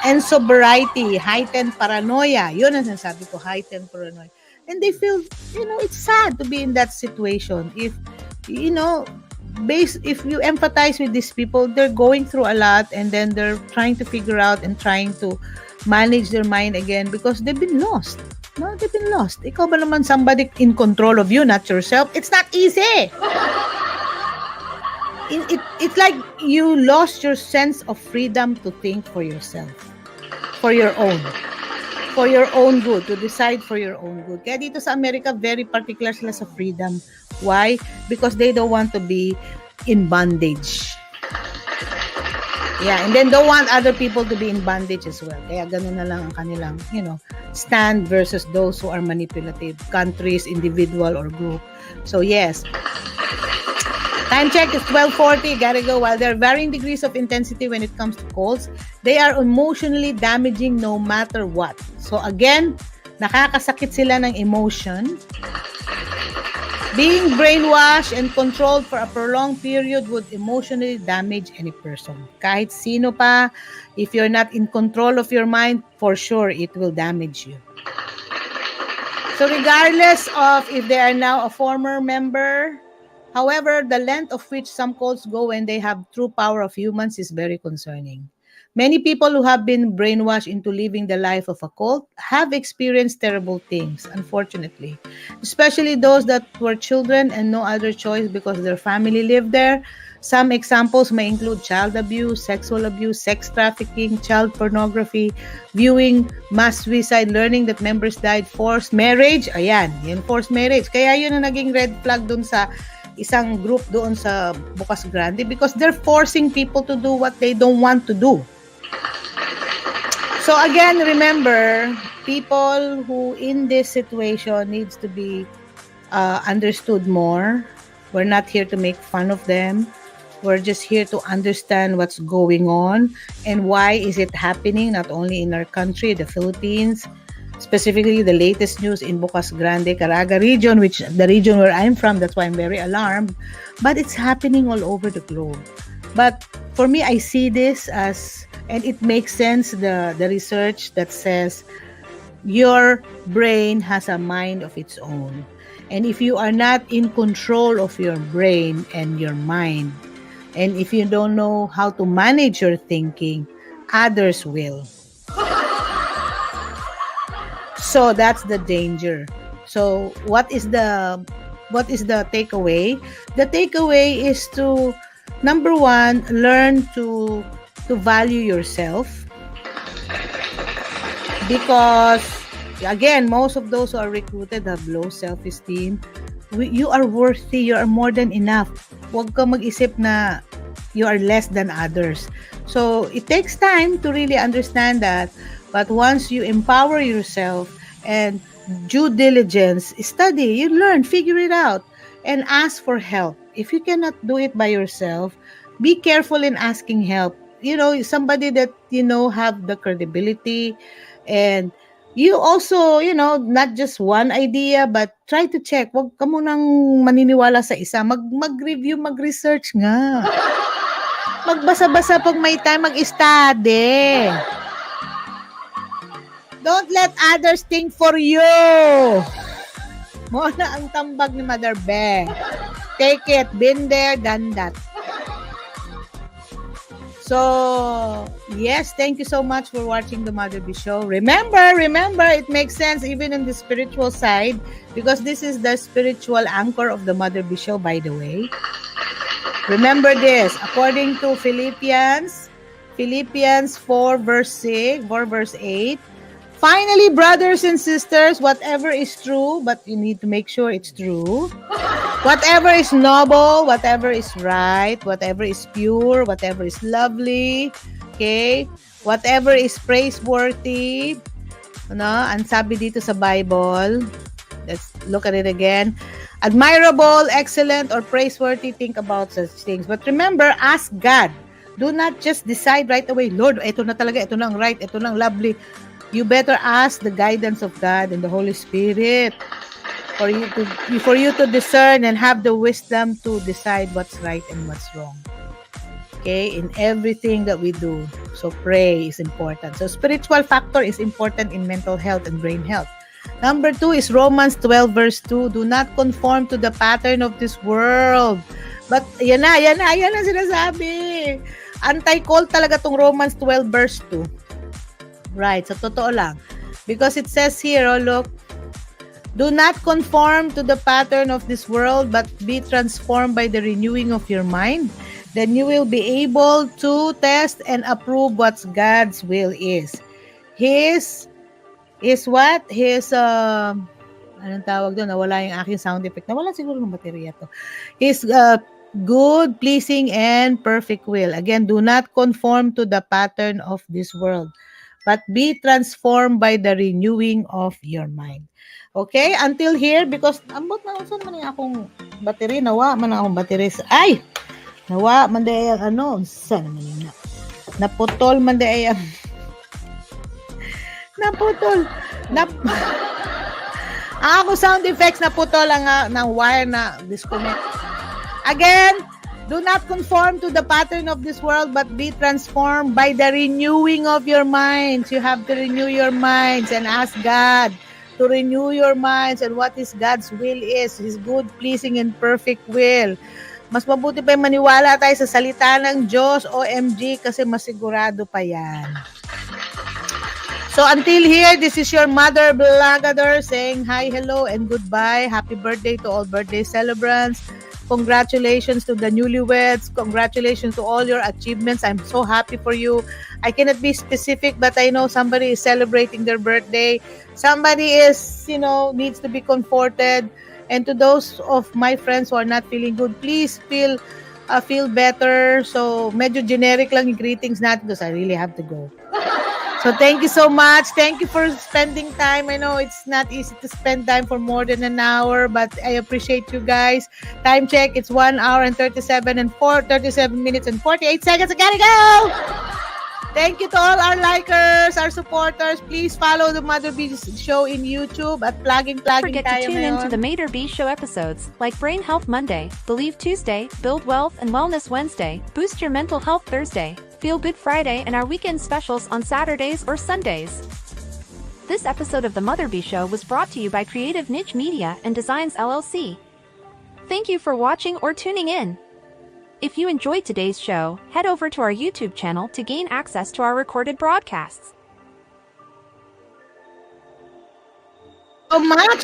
Speaker 1: And sobriety, heightened paranoia. Yun ang sinasabi ko, heightened paranoia. And they feel, it's sad to be in that situation. If, if you empathize with these people, they're going through a lot and then they're trying to figure out and trying to manage their mind again because they've been lost. No, they've been lost. Ikaw ba naman somebody in control of you, not yourself? It's not easy. It's like you lost your sense of freedom to think for yourself, for your own good, to decide for your own good. Kaya dito sa Amerika, very particular sila sa freedom. Why? Because they don't want to be in bondage. Yeah, and then don't want other people to be in bondage as well. Kaya ganun na lang ang kanilang, stand versus those who are manipulative, countries, individual, or group. So yes, time check is 12:40. Gotta go. While there are varying degrees of intensity when it comes to cults, they are emotionally damaging no matter what. So again, nakakasakit sila ng emotion. Being brainwashed and controlled for a prolonged period would emotionally damage any person. Kahit sino pa, if you're not in control of your mind, for sure it will damage you. So regardless of if they are now a former member, however, the length of which some cults go when they have true power of humans is very concerning. Many people who have been brainwashed into living the life of a cult have experienced terrible things, unfortunately. Especially those that were children and no other choice because their family lived there. Some examples may include child abuse, sexual abuse, sex trafficking, child pornography, viewing mass suicide, learning that members died, forced marriage. Ayan, yun, forced marriage. Kaya yun ang naging red flag dun sa isang group doon sa Bocas Grande because they're forcing people to do what they don't want to do. So again, remember, people who in this situation needs to be understood more. We're not here to make fun of them. We're just here to understand what's going on and why is it happening not only in our country, the Philippines, specifically the latest news in Bocas Grande, Caraga region, which the region where I'm from, that's why I'm very alarmed. But it's happening all over the globe. But for me, I see this as, and it makes sense, the research that says your brain has a mind of its own. And if you are not in control of your brain and your mind, and if you don't know how to manage your thinking, others will. So that's the danger. So what is the takeaway? The takeaway is to, number one, learn to value yourself. Because again, most of those who are recruited have low self-esteem. You are worthy. You are more than enough. Huwag ka mag-isip na you are less than others. So it takes time to really understand that. But once you empower yourself and due diligence, study, you learn, figure it out. and ask for help. If you cannot do it by yourself, be careful in asking help. Somebody that have the credibility, and you also, not just one idea, but try to check. Wag ka munang maniniwala sa isa. Mag-review, mag-research nga. Magbasa-basa pag may time, mag-study. Don't let others think for you. Mo na ang tambag ni Mother Beng. Take it. Been there, done that. So, yes, thank you so much for watching the Mother B Show. Remember, it makes sense even in the spiritual side, because this is the spiritual anchor of the Mother B Show, by the way. Remember this, according to Philippians 4 verse 6, 4 verse 8, finally, brothers and sisters, whatever is true, but you need to make sure it's true. Whatever is noble, whatever is right, whatever is pure, whatever is lovely, okay? Whatever is praiseworthy, ang sabi dito sa Bible, let's look at it again. Admirable, excellent, or praiseworthy, think about such things. But remember, ask God. Do not just decide right away, Lord, ito na talaga, ito na ang right, ito na ang lovely. You better ask the guidance of God and the Holy Spirit for you to discern and have the wisdom to decide what's right and what's wrong. Okay, in everything that we do. So pray is important. So spiritual factor is important in mental health and brain health. Number 2 is Romans 12 verse 2. Do not conform to the pattern of this world. But yan na sinasabi. Anti-call talaga tong Romans 12 verse 2. Right, so totoo lang. Because it says here, look, do not conform to the pattern of this world, but be transformed by the renewing of your mind. Then you will be able to test and approve what God's will is. His what? Anong tawag doon? Nawala yung aking sound effect. Nawala siguro ng baterya to. His good, pleasing, and perfect will. Again, do not conform to the pattern of this world, but be transformed by the renewing of your mind. Okay? Until here, because ambot na saan man yung akong battery, nawa man akong battery. Ay! Nawa man day ang saan man yun? Naputol man day ang naputol. Ako sound effects naputol ang ng wire na disconnect. Again, do not conform to the pattern of this world, but be transformed by the renewing of your minds. You have to renew your minds and ask God to renew your minds and what is God's will is, His good, pleasing, and perfect will. Mas mabuti pa yung maniwala tayo sa salita ng Diyos, OMG, kasi masigurado pa yan. So until here, this is your Mother Blagador saying hi, hello, and goodbye. Happy birthday to all birthday celebrants. Congratulations to the newlyweds. Congratulations to all your achievements. I'm so happy for you. I cannot be specific, but I know somebody is celebrating their birthday. Somebody is, needs to be comforted. And to those of my friends who are not feeling good, please feel better. So, medyo generic lang yung greetings natin because I really have to go. So, thank you so much. Thank you for spending time. I know it's not easy to spend time for more than an hour, but I appreciate you guys. Time check, it's 1 hour and 37 minutes and 48 seconds. I gotta go! Thank you to all our likers, our supporters. Please follow the Mother B Show in YouTube at plugging
Speaker 3: Don't forget to tune
Speaker 1: ngayon.
Speaker 3: into the Mother B Show episodes, like Brain Health Monday, Believe Tuesday, Build Wealth and Wellness Wednesday, Boost Your Mental Health Thursday, Feel Good Friday, and our weekend specials on Saturdays or Sundays. This episode of the Mother B Show was brought to you by Creative Niche Media and Designs LLC. Thank you for watching or tuning in. If you enjoyed today's show, head over to our YouTube channel to gain access to our recorded broadcasts.
Speaker 1: So much.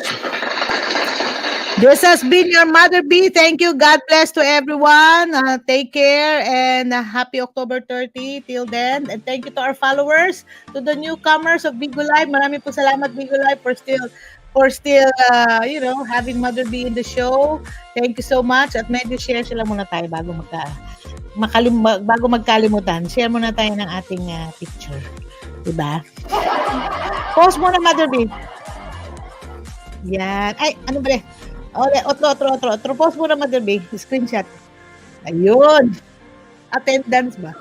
Speaker 1: This has been your Mother B. Thank you. God bless to everyone. Take care and happy October 30 till then. And thank you to our followers, to the newcomers of Bigo Live. Maraming po salamat Bigo Live for still having Mother B in the show. Thank you so much. At medyo share sila muna tayo bago magkalimutan. Share muna tayo ng ating picture. Diba? Post muna Mother B. Yan. Ay, ano ba Otro. Post mo na, Mother B. Screenshot. Ayun. Attendance ba?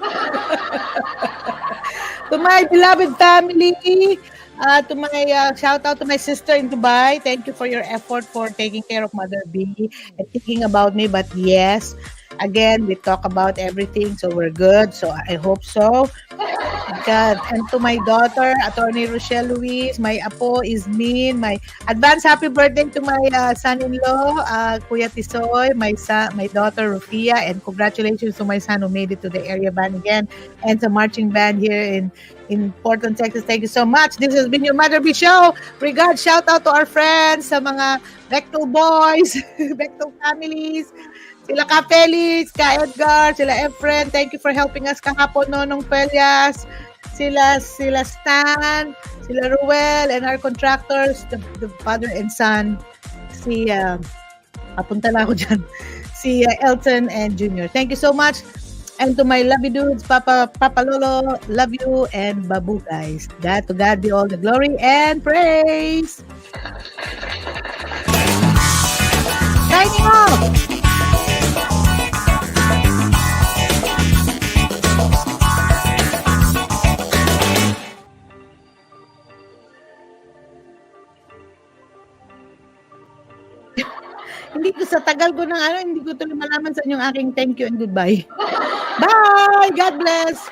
Speaker 1: To my beloved family, to my shout out to my sister in Dubai. Thank you for your effort for taking care of Mother B and thinking about me. But yes, again, we talk about everything, so we're good. So I hope so. God. And to my daughter, Attorney Rochelle Luis, my apo Ismin, my advance happy birthday to my son-in-law, Kuya Tisoy, my daughter Rufia, and congratulations to my son who made it to the area band again, and the marching band here in Portland, Texas. Thank you so much. This has been your Mother B Show. Regards, shout out to our friends, sa mga Bechtel boys, Bechtel families, sila Ka Felix, Ka Edgar, sila Efren. Thank you for helping us kahapon, Nonong Pelias, sila Stan, sila Ruel, and our contractors, the father and son, si, papunta na ako dyan, si Elton and Junior. Thank you so much. And to my lovey dudes, Papa Lolo, love you, and Babu guys. To God be all the glory and praise. Signing off. Hindi ko sa tagal ko ng hindi ko tuloy malaman sa inyong aking thank you and goodbye. Bye! God bless!